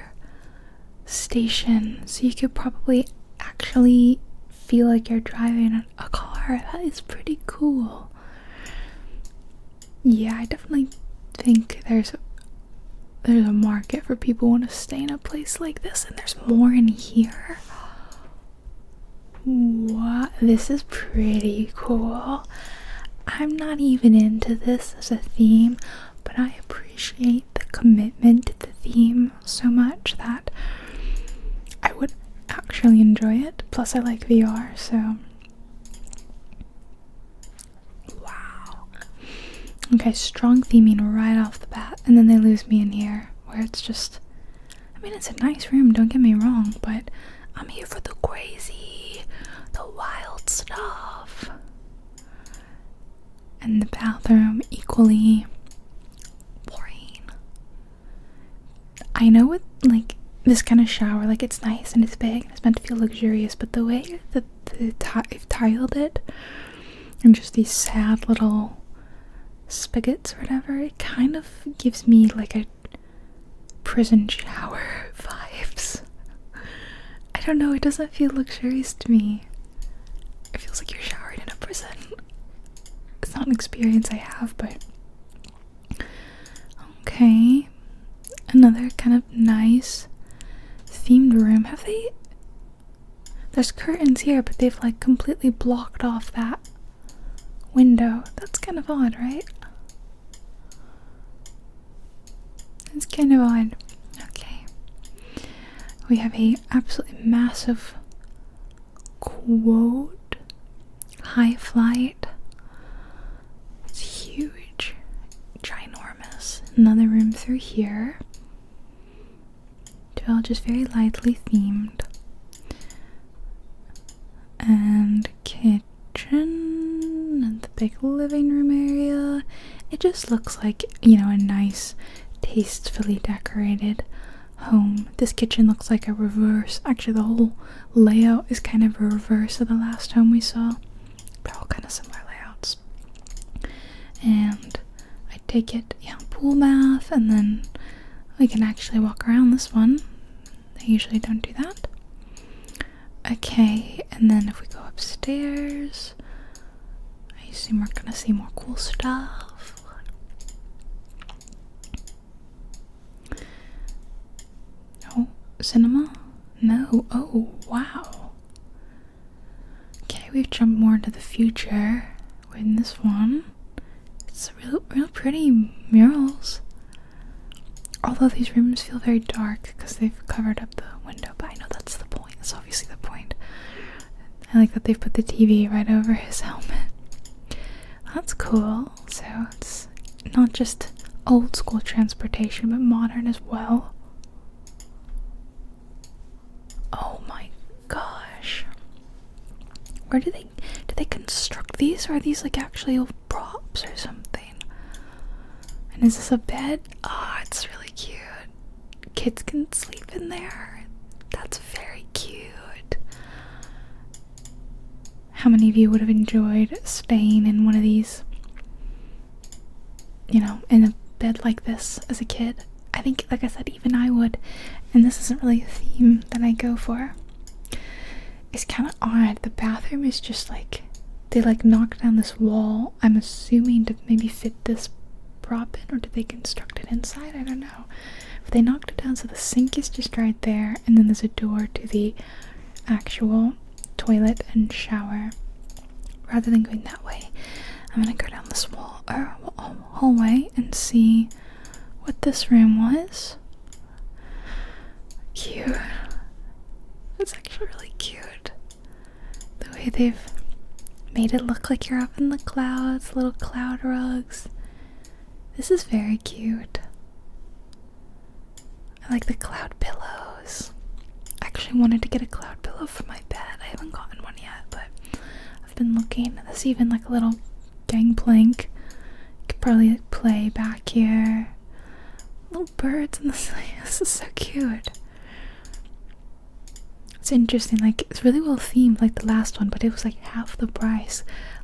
station, so you could probably actually feel like you're driving a car. That is pretty cool. Yeah, I definitely think there's a market for people who want to stay in a place like this, and there's more in here. What? This is pretty cool. I'm not even into this as a theme, but I appreciate the commitment to the theme so much that I would actually enjoy it. Plus I like VR, so wow. Okay, strong theming right off the bat, and then they lose me in here where it's just, I mean, it's a nice room, don't get me wrong, but I'm here for the crazy, the wild stuff. And the bathroom, equally boring. I know with like this kind of shower, like, it's nice and it's big and it's meant to feel luxurious, but the way that they've tiled it, and just these sad little spigots or whatever. It kind of gives me like a prison shower vibes. I don't know, it doesn't feel luxurious to me. It feels like you're showering in a prison. It's not an experience I have, but okay. Another kind of nice themed room. Have they? There's curtains here, but they've like completely blocked off that window. That's kind of odd, right? It's kind of odd. Okay. We have a absolutely massive quote. High flight. It's huge. Ginormous. Another room through here. They're all just very lightly themed. And kitchen and the big living room area. It just looks like, you know, a nice, tastefully decorated home. This kitchen looks like a reverse. Actually, the whole layout is kind of a reverse of the last home we saw. They're all kind of similar layouts. And I take it, yeah, pool bath, and then we can actually walk around this one. I usually don't do that. Okay, and then if we go upstairs, I assume we're gonna see more cool stuff. Oh, cinema? No. Oh, wow. Okay, we've jumped more into the future in this one. It's real pretty murals. Although these rooms feel very dark because they've covered up the window, but I know that's the point. That's obviously the point. I like that they've put the TV right over his helmet. That's cool. So it's not just old school transportation, but modern as well. Oh my gosh. Where did they construct these, or are these like actually old props or something? And is this a bed? Oh, it's really cute. Kids can sleep in there. That's very cute. How many of you would have enjoyed staying in one of these, you know, in a bed like this as a kid? I think, like I said, even I would. And this isn't really a theme that I go for. It's kind of odd. The bathroom is just like, they like knocked down this wall, I'm assuming to maybe fit this prop in, or did they construct it inside? I don't know. But they knocked it down, so the sink is just right there, and then there's a door to the actual toilet and shower. Rather than going that way, I'm gonna go down this wall or hallway and see what this room was. Cute. It's actually really cute. The way they've made it look like you're up in the clouds, little cloud rugs. This is very cute. I like the cloud pillows. I actually wanted to get a cloud pillow for my bed. I haven't gotten one yet, but I've been looking. There's even like a little gangplank. You could probably like, play back here. Little birds in the sky. This is so cute. It's interesting, like it's really well themed like the last one, but it was like half the price.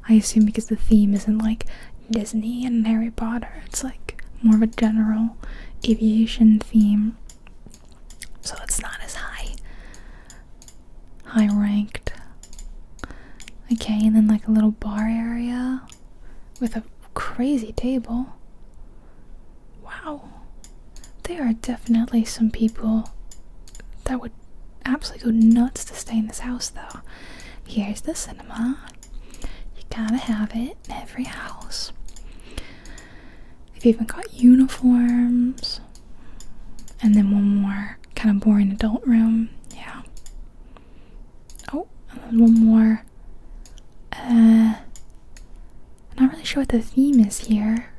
I assume because the theme isn't like Disney and Harry Potter. It's like more of a general aviation theme. So it's not as high ranked. Okay, and then like a little bar area with a crazy table. Wow. There are definitely some people that would absolutely go nuts to stay in this house though. Here's the cinema. You gotta have it in every house. They've even got uniforms. And then one more kind of boring adult room. Yeah. Oh, and then one more. Not really sure what the theme is here.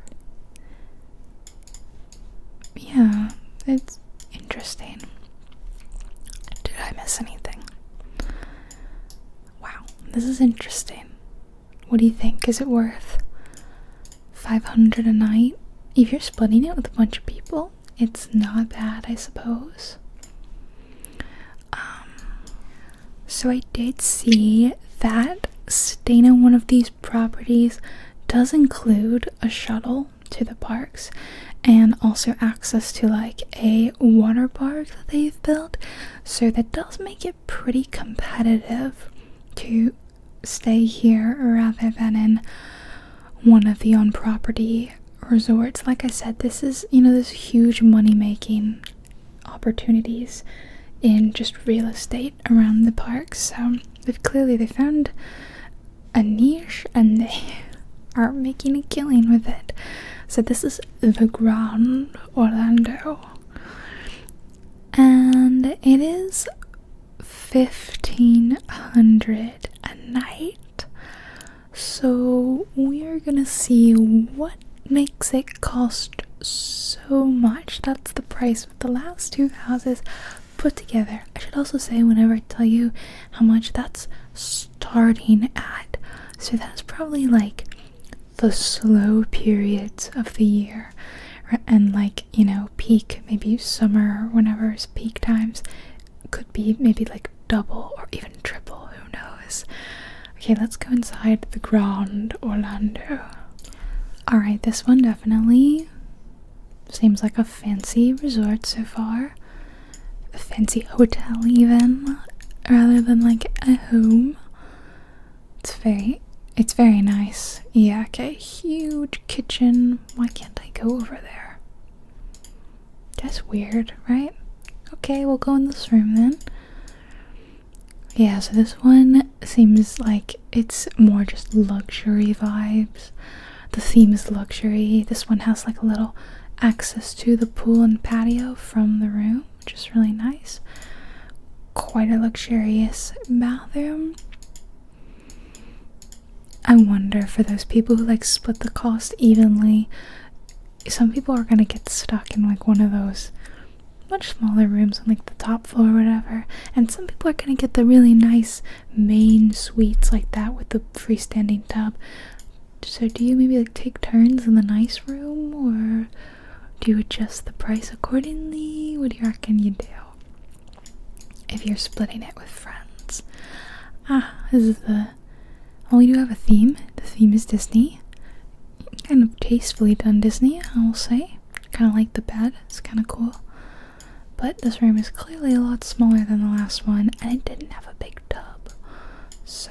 Yeah, it's interesting. Did I miss anything? Wow, this is interesting. What do you think? Is it worth $500 a night? If you're splitting it with a bunch of people, it's not bad, I suppose. So I did see that staying in one of these properties does include a shuttle to the parks and also access to like a water park that they've built, so that does make it pretty competitive to stay here rather than in one of the on-property resorts. Like I said, this is, you know, this huge money-making opportunities in just real estate around the parks. So they found a niche and they are making a killing with it. So this is the Grand Orlando, and it is $1,500 a night. So we are gonna see what makes it cost so much. That's the price of the last two houses put together. I should also say, whenever I tell you how much, that's starting at. So that's probably like the slow periods of the year, and like, you know, peak, maybe summer or whenever is peak times, could be maybe like double or even triple, who knows. Okay, let's go inside the Grand Orlando. Alright, this one definitely seems like a fancy resort so far. A fancy hotel even, rather than like a home. It's very nice. Yeah, okay, huge kitchen. Why can't I go over there? That's weird, right? Okay, we'll go in this room then. Yeah, so this one seems like it's more just luxury vibes. The theme is luxury. This one has like a little access to the pool and patio from the room, which is really nice. Quite a luxurious bathroom. I wonder, for those people who like split the cost evenly, some people are gonna get stuck in like one of those much smaller rooms on like the top floor or whatever, and some people are gonna get the really nice main suites like that with the freestanding tub. So do you maybe like take turns in the nice room, or do you adjust the price accordingly? What do you reckon you do if you're splitting it with friends? This is we do have a theme. The theme is Disney. Kind of tastefully done Disney, I will say. Kind of like the bed. It's kind of cool. But this room is clearly a lot smaller than the last one, and it didn't have a big tub. So,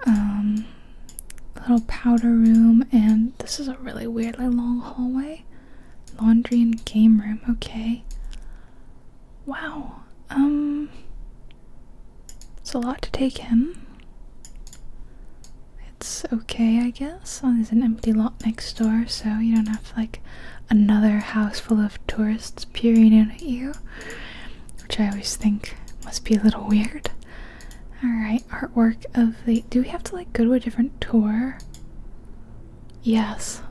little powder room, and this is a really weirdly long hallway. Laundry and game room. Okay. Wow. It's a lot to take in. It's okay, I guess. Oh, there's an empty lot next door, so you don't have like another house full of tourists peering in at you, which I always think must be a little weird. Alright, artwork of the... Do we have to like go to a different tour? Yes.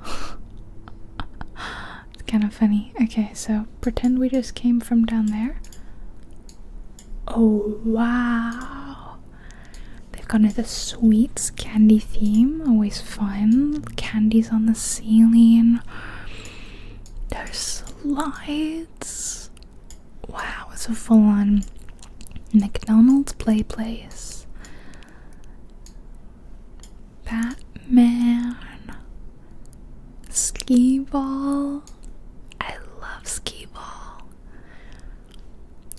It's kind of funny. Okay, so pretend we just came from down there. Oh, wow. They've gone with the sweets candy theme. Always fun. Candies on the ceiling. There's slides. Wow, it's a full-on McDonald's play place. Batman. Skee ball. I love skee ball.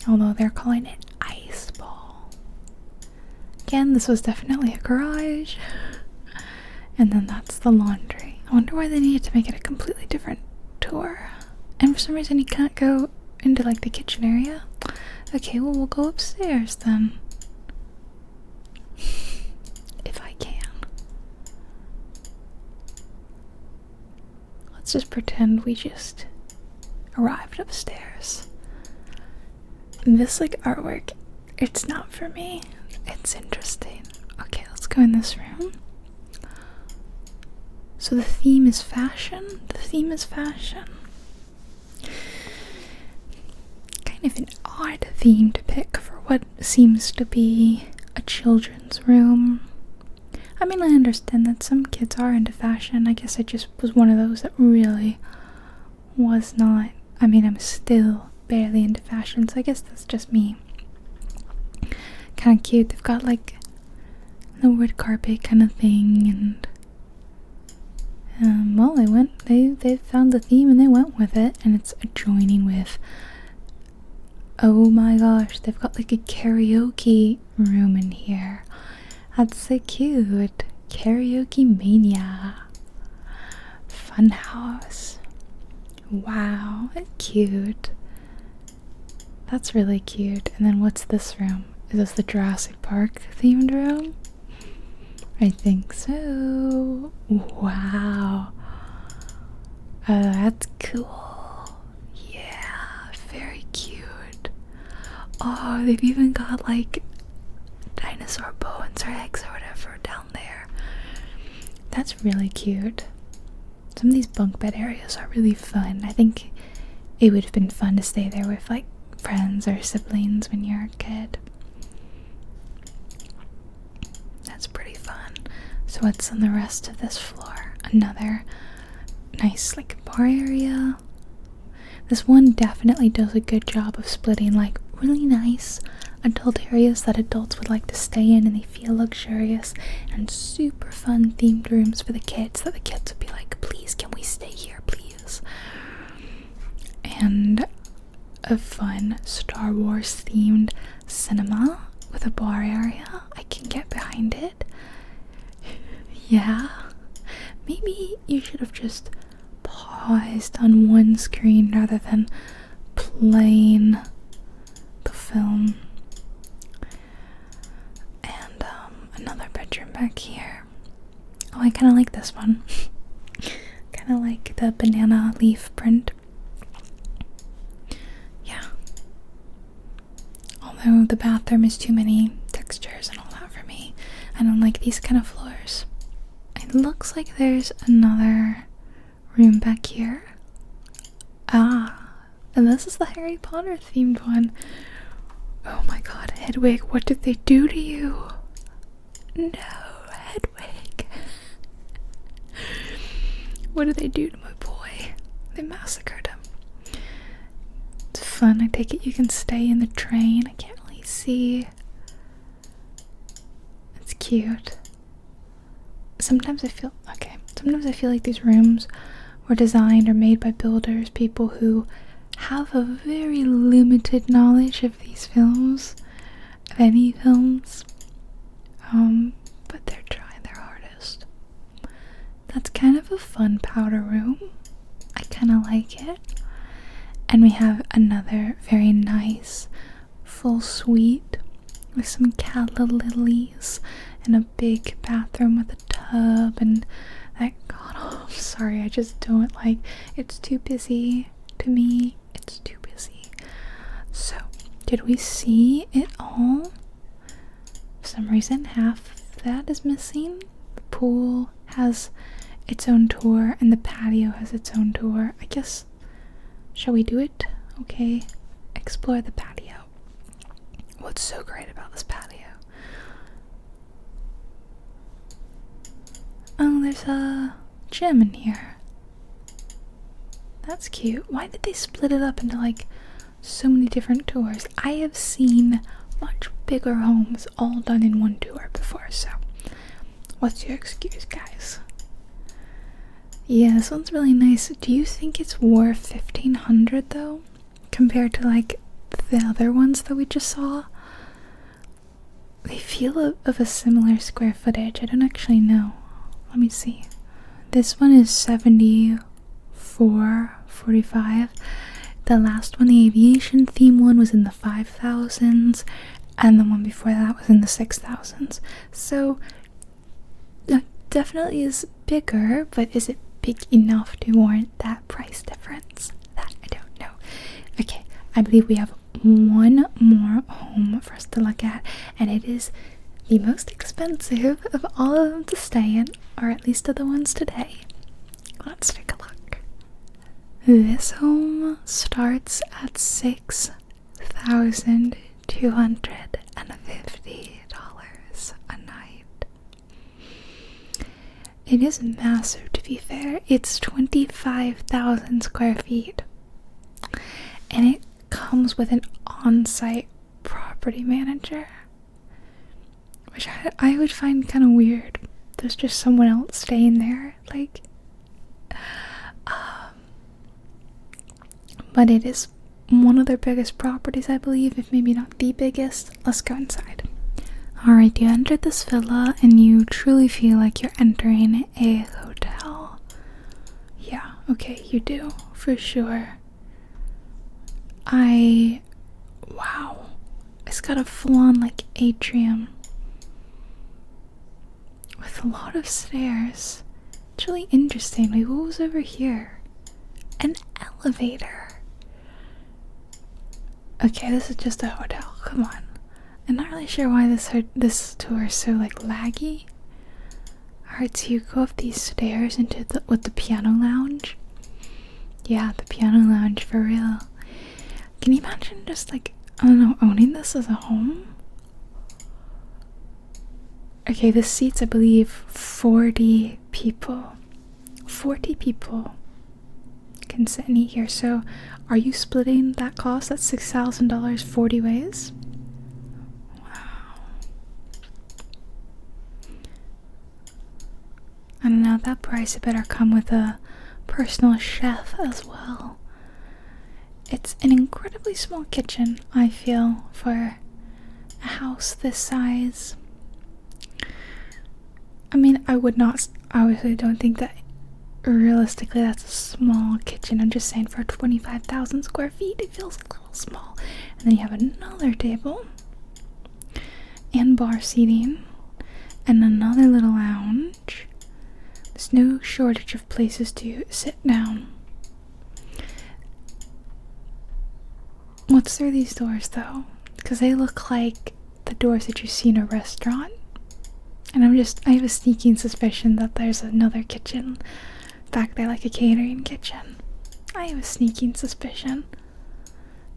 Although they're calling it ice ball. Again, this was definitely a garage. And then that's the laundry. I wonder why they needed to make it a completely different tour. And for some reason you can't go into like the kitchen area. Okay, well, we'll go upstairs then. If I can. Let's just pretend we just arrived upstairs. This like artwork, it's not for me. It's interesting. Okay, let's go in this room. So the theme is fashion. The theme is fashion. Kind of an odd theme to pick for what seems to be a children's room. I mean, I understand that some kids are into fashion. I guess I just was one of those that really was not. I mean, I'm still barely into fashion, so I guess that's just me. Kind of cute. They've got like the wood carpet kind of thing, and Well, they found the theme and they went with it, and it's adjoining with, oh my gosh, they've got like a karaoke room in here. That's so cute. Karaoke mania. Fun house. Wow, cute. That's really cute. And then what's this room? Is this the Jurassic Park themed room? I think so. Wow. That's cool. Yeah, very cute. Oh, they've even got like dinosaur bones or eggs or whatever down there. That's really cute. Some of these bunk bed areas are really fun. I think it would have been fun to stay there with like friends or siblings when you're a kid. That's pretty fun. So what's on the rest of this floor? Another nice like bar area. This one definitely does a good job of splitting like really nice adult areas that adults would like to stay in and they feel luxurious, and super fun themed rooms for the kids that the kids would be like, please can we stay here please. And a fun Star Wars themed cinema with a bar area. I can get behind it. Yeah, maybe you should have just paused on one screen rather than playing the film. And another bedroom back here. Oh, I kind of like this one. Kind of like the banana leaf print. Yeah. Although the bathroom is too many textures and all that for me. I don't like these kind of floors. It looks like there's another room back here. Ah, and this is the Harry Potter themed one. Oh my god, Hedwig, what did they do to you? No, Hedwig. What did they do to my boy? They massacred him. It's fun. I take it you can stay in the train. I can't really see. It's cute. Sometimes I feel like these rooms were designed or made by builders, people who have a very limited knowledge of these films, of any films, but they're trying their hardest. That's kind of a fun powder room. I kind of like it. And we have another very nice full suite with some calla lilies and a big bathroom with a tub and that. God, oh, I'm sorry, I just don't like. It's too busy to me. It's too busy. So, did we see it all? For some reason, half of that is missing. The pool has its own tour, and the patio has its own tour. I guess, shall we do it? Okay, explore the patio. What's so great about this patio? Oh, there's a gym in here. That's cute. Why did they split it up into like so many different tours? I have seen much bigger homes all done in one tour before, so what's your excuse, guys? Yeah, this one's really nice. Do you think it's worth $1,500 though, compared to like the other ones that we just saw? They feel of a similar square footage. I don't actually know. Let me see. This one is $74.45. The last one, the aviation theme one, was in the 5,000s, and the one before that was in the 6,000s. So that definitely is bigger, but is it big enough to warrant that price difference? That I don't know. Okay, I believe we have one more home for us to look at, and it is the most expensive of all of them to stay in, or at least of the ones today. Let's take a look. This home starts at $6,250 a night. It is massive, to be fair. It's 25,000 square feet. And it comes with an on-site property manager, which I would find kind of weird. There's just someone else staying there. Like, but it is one of their biggest properties, I believe, if maybe not the biggest. Let's go inside. Alright, you entered this villa and you truly feel like you're entering a hotel. Yeah, okay, you do, for sure. Wow. It's got a full-on, like, atrium. With a lot of stairs. It's really interesting. Wait, what was over here? An elevator. Okay, this is just a hotel. Come on. I'm not really sure why this tour is so, like, laggy. Alright, so you go up these stairs into with the piano lounge. Yeah, the piano lounge, for real. Can you imagine just, like, I don't know, owning this as a home? Okay, this seats, I believe, 40 people. 40 people can sit in here. So, are you splitting that cost? That's $6,000 40 ways? Wow. I don't know, that price, it better come with a personal chef as well. It's an incredibly small kitchen, I feel, for a house this size. I mean, I obviously don't think that realistically that's a small kitchen. I'm just saying for 25,000 square feet, it feels a little small. And then you have another table and bar seating and another little lounge. There's no shortage of places to sit down. What's through these doors though? Because they look like the doors that you see in a restaurant. And I have a sneaking suspicion that there's another kitchen back there, like a catering kitchen. I have a sneaking suspicion.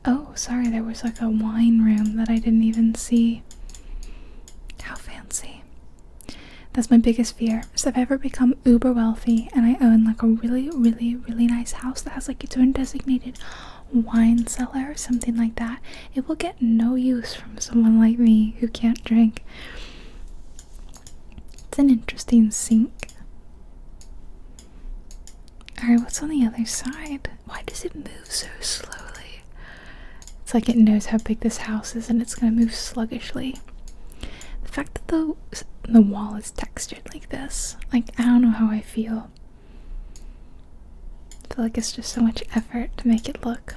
Oh, sorry, there was like a wine room that I didn't even see. How fancy. That's my biggest fear. So if I ever become uber wealthy and I own like a really, really, really nice house that has like its own designated wine cellar or something like that, it will get no use from someone like me who can't drink. It's an interesting sink. Alright, what's on the other side? Why does it move so slowly? It's like it knows how big this house is and it's gonna move sluggishly. The fact that the wall is textured like this, like, I don't know how I feel. I feel like it's just so much effort to make it look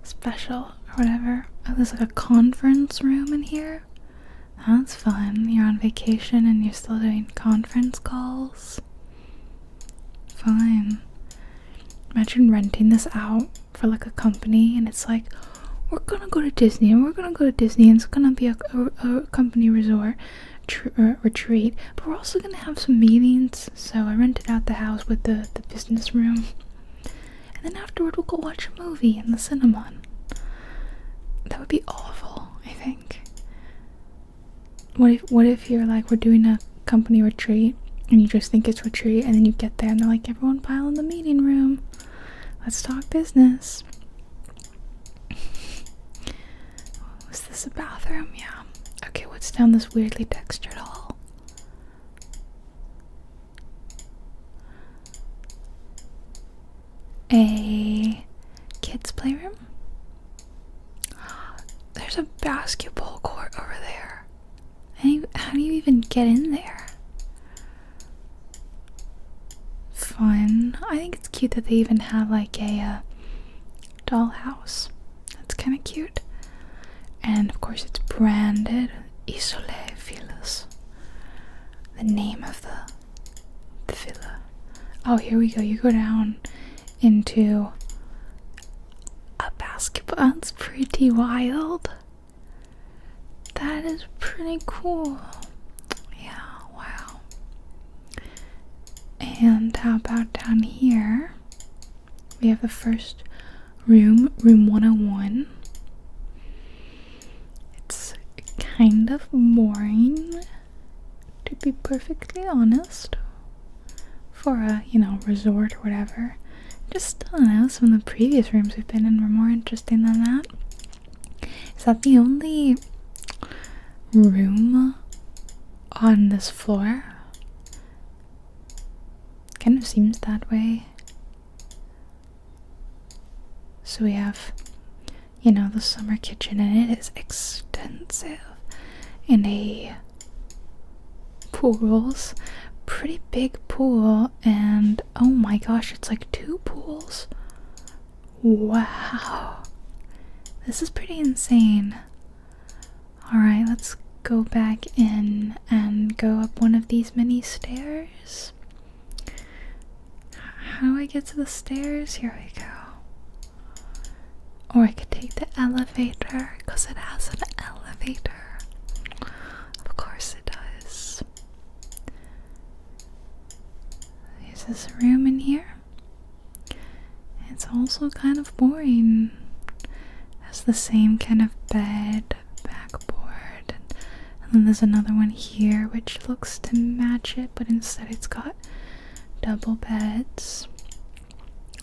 special or whatever. Oh, there's like a conference room in here. That's fun. You're on vacation and you're still doing conference calls. Fine. Imagine renting this out for like a company and it's like, we're gonna go to Disney and it's gonna be a company resort retreat, but we're also gonna have some meetings. So I rented out the house with the business room, and then afterward we'll go watch a movie in the cinema. That would be awful, I think. What if you're like, we're doing a company retreat and you just think it's retreat, and then you get there and they're like, everyone pile in the meeting room, let's talk business. Was this a bathroom? Yeah. Okay, what's down this weirdly textured hall? A kids' playroom? There's a basketball court over there. How do you even get in there? Fun. I think it's cute that they even have like a dollhouse. That's kind of cute. And of course it's branded Isolé Villas, the name of the villa. Oh, here we go. You go down into a basketball. That's pretty wild. That is pretty cool. Yeah, wow. And how about down here? We have the first room, room 101. It's kind of boring, to be perfectly honest, for a, resort or whatever. Just, I don't know, some of the previous rooms we've been in were more interesting than that. Is that the only room on this floor? Kind of seems that way. So we have, you know, the summer kitchen, and it is extensive. And a pools, pretty big pool, and oh my gosh, it's like 2 pools. Wow, this is pretty insane. Alright, let's go back in and go up one of these mini stairs. How do I get to the stairs? Here we go. Or I could take the elevator, because it has an elevator. Of course it does. There's this room in here. It's also kind of boring. It has the same kind of bed, backboard, and then there's another one here which looks to match it, but instead it's got double beds.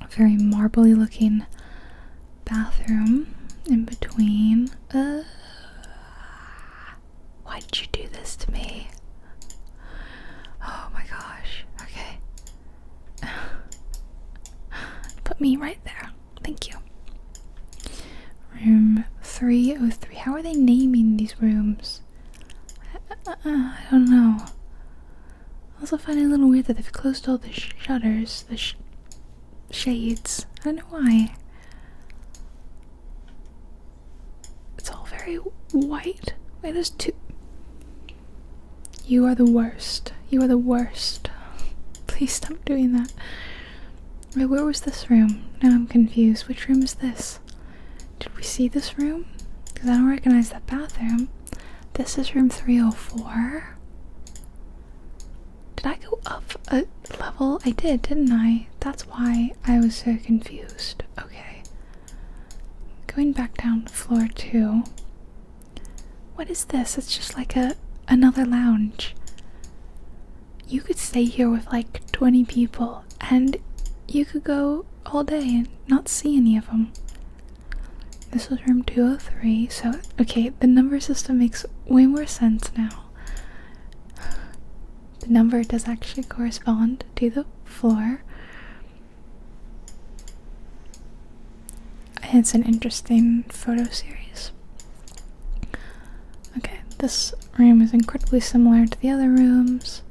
A very marbly looking bathroom in between. Why did you do this to me? Oh my gosh. Okay. Put me right there. Thank you. Room 303. How are they naming these rooms? I don't know. I also find it a little weird that they've closed all the shutters, the shades. I don't know why. It's all very white. Wait, there's 2. You are the worst. You are the worst. Please stop doing that. Wait, where was this room? Now I'm confused. Which room is this? Did we see this room? Because I don't recognize that bathroom. This is room 304. Did I go up a level? I did, didn't I? That's why I was so confused. Okay. Going back down to floor 2. What is this? It's just like another lounge. You could stay here with like 20 people and you could go all day and not see any of them. This was room 203, so okay, the number system makes way more sense now. The number does actually correspond to the floor. It's an interesting photo series. Okay, this room is incredibly similar to the other rooms.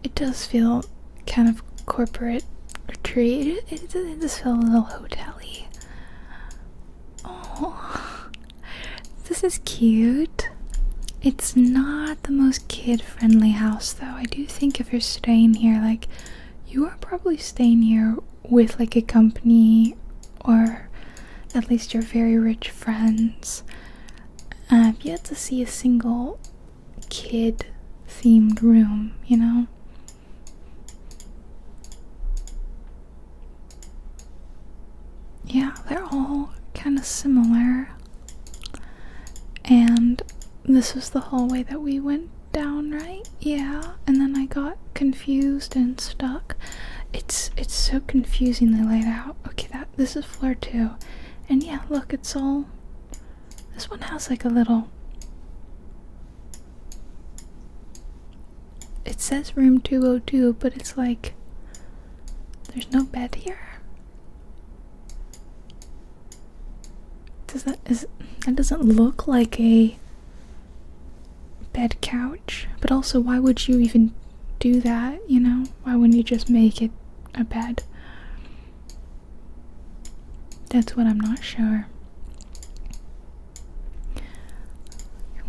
It does feel kind of corporate retreat. It does feel a little hotel-y. Oh, this is cute. It's not the most kid-friendly house, though. I do think if you're staying here, like, you are probably staying here with, like, a company, or at least your very rich friends. I've yet to see a single kid-themed room, you know? Yeah, they're all kind of similar. And this was the hallway that we went down, right? Yeah, and then I got confused and stuck. It's so confusingly laid out. Okay, this is floor 2. And yeah, look, it's all... This one has like a little... It says room 202, but it's like... There's no bed here. That doesn't look like a bed couch, but also why would you even do that, you know? Why wouldn't you just make it a bed? That's what I'm not sure.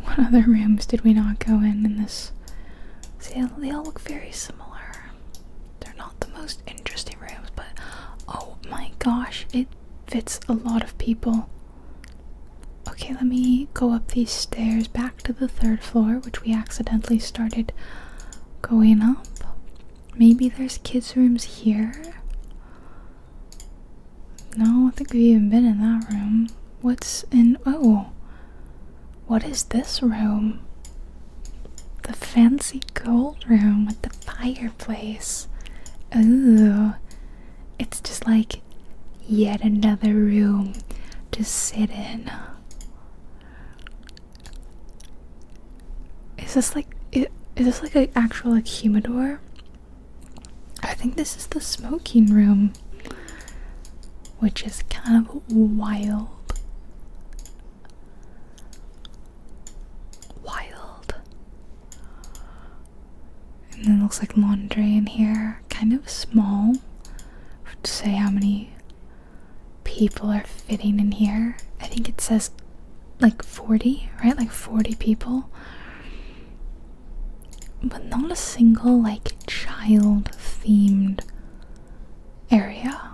What other rooms did we not go in this? See, they all look very similar. They're not the most interesting rooms, but oh my gosh, it fits a lot of people. Okay, let me go up these stairs back to the 3rd floor, which we accidentally started going up. Maybe there's kids' rooms here? No, I think we've even been in that room. What's in... Oh! What is this room? The fancy gold room with the fireplace. Ooh. It's just like yet another room to sit in. Is this like an actual like humidor? I think this is the smoking room. which is kind of wild. And then it looks like laundry in here, kind of small to say how many people are fitting in here. I think it says like 40, right? Like 40 people. But not a single like child themed area,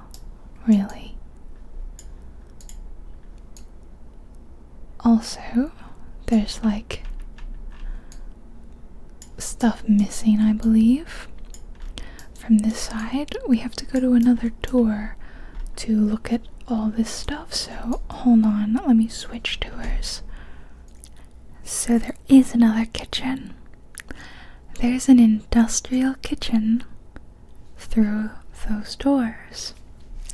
really. Also, there's like stuff missing, I believe. From this side, we have to go to another tour to look at all this stuff. So hold on, let me switch tours. So there is another kitchen. There's an industrial kitchen through those doors,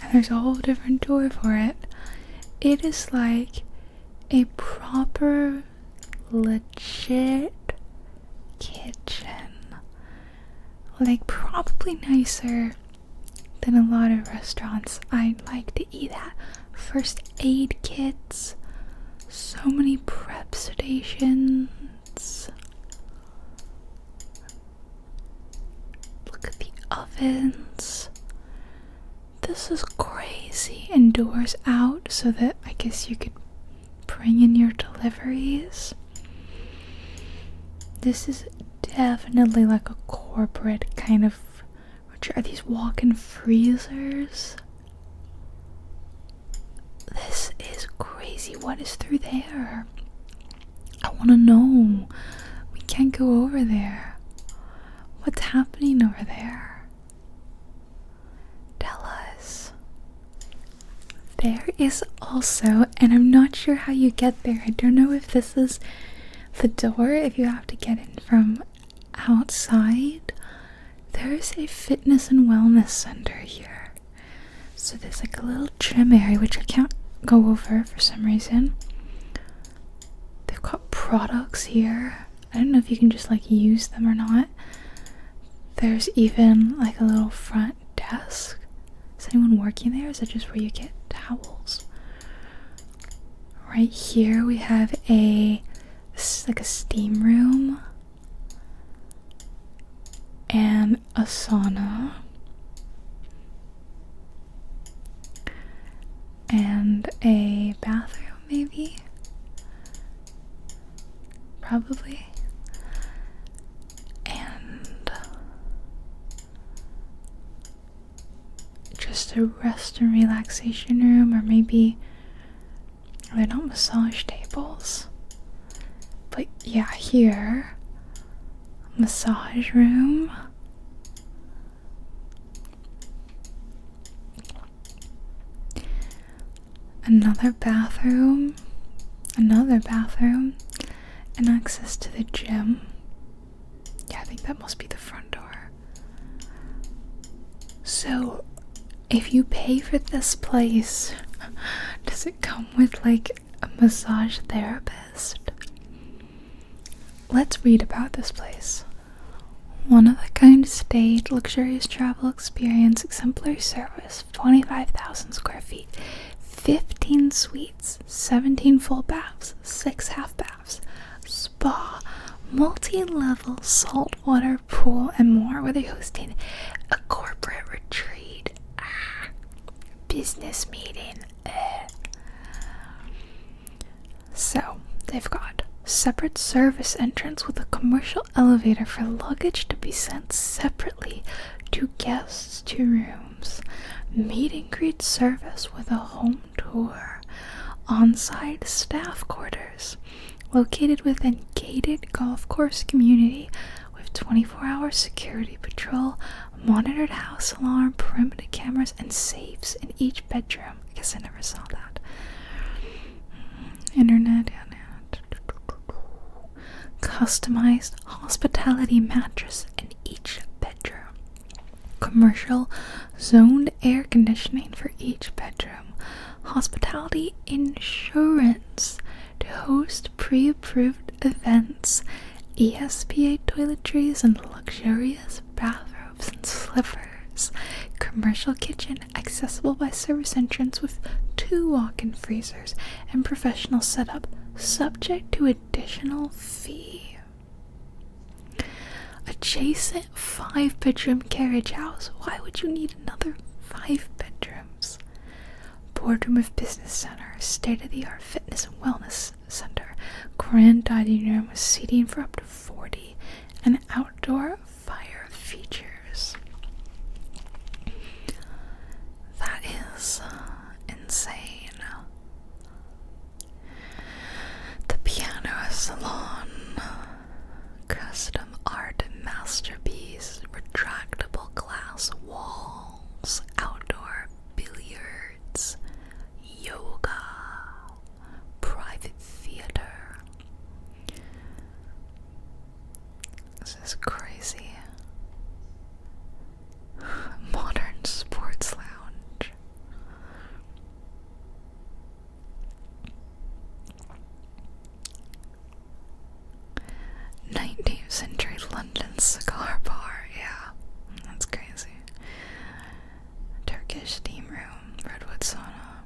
and there's a whole different door for it. It is like a proper, legit kitchen, like probably nicer than a lot of restaurants I'd like to eat at. First aid kits, so many prep stations. Look at the ovens. This is crazy. And doors out so that I guess you could bring in your deliveries. This is definitely like a corporate kind of. Are these walk-in freezers? This is crazy. What is through there? I want to know. We can't go over there. What's happening over there? Tell us. There is also, and I'm not sure how you get there. I don't know if this is the door, if you have to get in from outside. There's a fitness and wellness center here. So there's like a little gym area, which I can't go over for some reason. They've got products here. I don't know if you can just like use them or not. There's even like a little front desk. Is anyone working there? Is that just where you get towels? Right here we have this is like a steam room and a sauna and a bathroom, maybe, probably, and just a rest and relaxation room, or maybe they're not massage tables, but yeah, here, massage room. Another bathroom, and access to the gym. Yeah, I think that must be the front door. So, if you pay for this place, does it come with like a massage therapist? Let's read about this place. One of a kind state, luxurious travel experience, exemplary service, 25,000 square feet, 15 suites, 17 full baths, 6 half baths, spa, multi-level saltwater pool, and more. Whether you're hosting a corporate retreat, business meeting. So, they've got separate service entrance with a commercial elevator for luggage to be sent separately to guests' to rooms, meet and greet service with a home tour, on-site staff quarters, located within gated golf course community with 24-hour security patrol, monitored house alarm, perimeter cameras, and safes in each bedroom. I guess I never saw that. Internet. Customized hospitality mattress in each bedroom. Commercial zoned air conditioning for each bedroom. Hospitality insurance to host pre-approved events. ESPA toiletries and luxurious bathrobes and slippers. commercial kitchen accessible by service entrance with 2 walk-in freezers and professional setup, subject to additional fee. Adjacent 5-bedroom carriage house. Why would you need another 5 bedrooms? Boardroom with business center, state-of-the-art fitness and wellness center, grand dining room with seating for up to 40, and outdoor fire features. That is insane. The piano salon, custom art masterpiece, retractable glass walls, outdoor billiards, yoga, private theater. This is crazy. Modern sports lounge. Century London cigar bar. Yeah, that's crazy. Turkish steam room, redwood sauna,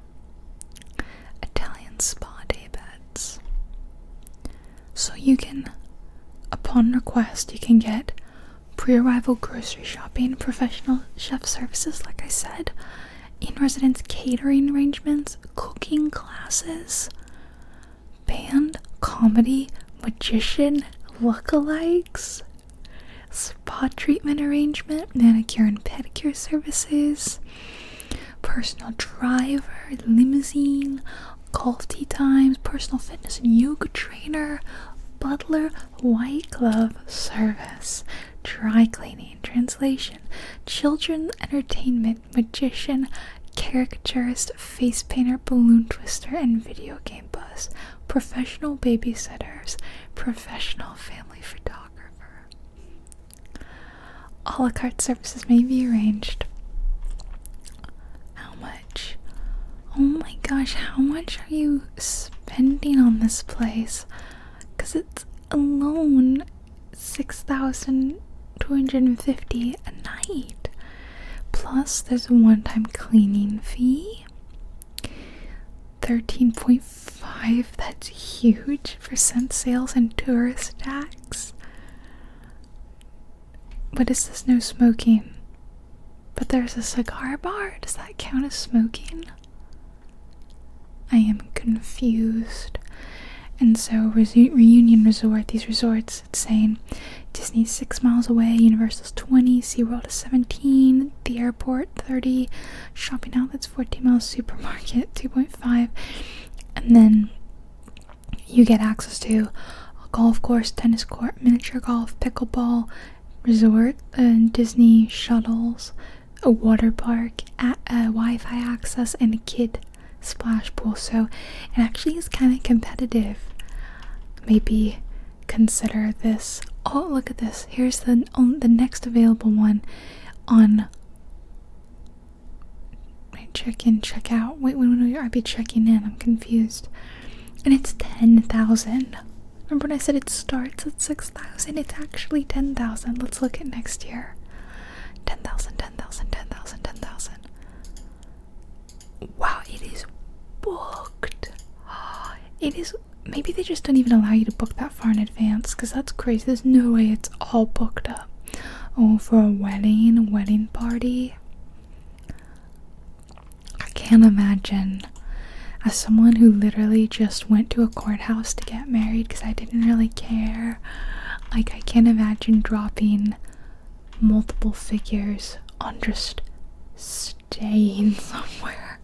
Italian spa day beds. So you can, upon request, you can get pre-arrival grocery shopping, professional chef services, like I said, in-residence catering arrangements, cooking classes, band, comedy, magician, lookalikes, spa treatment arrangement, manicure and pedicure services, personal driver, limousine, golf tee times, personal fitness and yoga trainer, butler, white glove service, dry cleaning, translation, children entertainment, magician, caricaturist, face painter, balloon twister, and video game bus, professional babysitters, professional family photographer. A la carte services may be arranged. How much? Oh my gosh, how much are you spending on this place? Because it's alone $6,250 a night. Plus, there's a one-time cleaning fee. 13.5, that's huge, percent sales and tourist tax. What is this? No smoking. But there's a cigar bar? Does that count as smoking? I am confused. And so, Reunion Resort, these resorts, it's saying Disney's 6 miles away, Universal's 20, SeaWorld is 17, the airport 30, shopping outlets 14 miles, supermarket 2.5, and then you get access to a golf course, tennis court, miniature golf, pickleball, resort, Disney shuttles, a water park, Wi-Fi access, and a kid splash pool. So it actually is kind of competitive. Maybe consider this. Oh, look at this. Here's the next available one on check in, check out. Wait, when would I be checking in? I'm confused. And it's 10,000. Remember when I said it starts at 6,000? It's actually 10,000. Let's look at next year. 10,000, 10,000, 10,000, 10,000. Wow, it is booked. It is. Maybe they just don't even allow you to book that far in advance, because that's crazy. There's no way it's all booked up. Oh, for a wedding party. I can't imagine. As someone who literally just went to a courthouse to get married because I didn't really care, like, I can't imagine dropping multiple figures on just staying somewhere.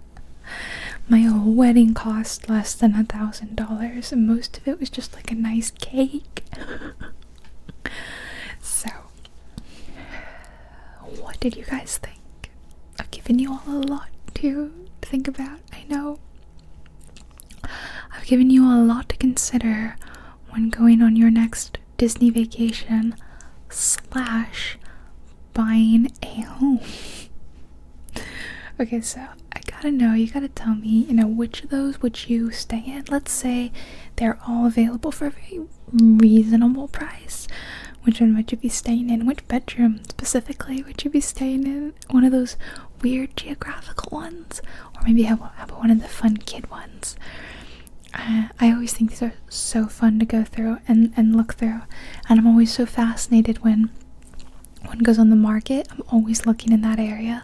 My whole wedding cost less than $1,000, and most of it was just like a nice cake. So, what did you guys think? I've given you all a lot to think about, I know. I've given you a lot to consider when going on your next Disney vacation / buying a home. Okay, so I gotta know, you gotta tell me, which of those would you stay in? Let's say they're all available for a very reasonable price. which one would you be staying in? Which bedroom specifically would you be staying in? One of those weird geographical ones, or maybe how about one of the fun kid ones? I always think these are so fun to go through and look through, and I'm always so fascinated when one goes on the market. I'm always looking in that area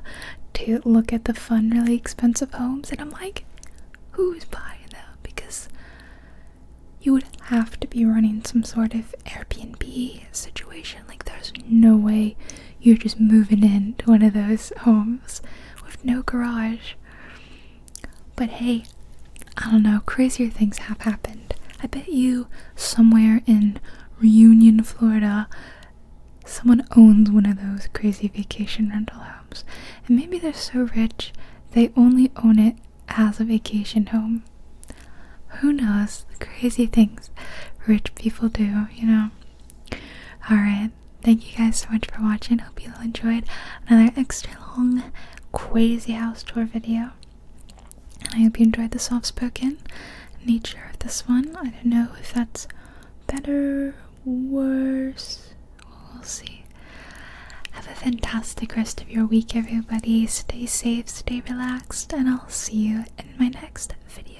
to look at the fun, really expensive homes, and I'm like, who's buying them? Because you would have to be running some sort of Airbnb situation. Like, there's no way you're just moving into one of those homes with no garage. But hey, I don't know, crazier things have happened. I bet you somewhere in Reunion, Florida, someone owns one of those crazy vacation rental homes. And maybe they're so rich, they only own it as a vacation home. Who knows? The crazy things rich people do, you know. Alright, thank you guys so much for watching. Hope you all enjoyed another extra long, crazy house tour video. And I hope you enjoyed the soft-spoken nature of this one. I don't know if that's better, worse. We'll see. Have a fantastic rest of your week, everybody. Stay safe, stay relaxed, and I'll see you in my next video.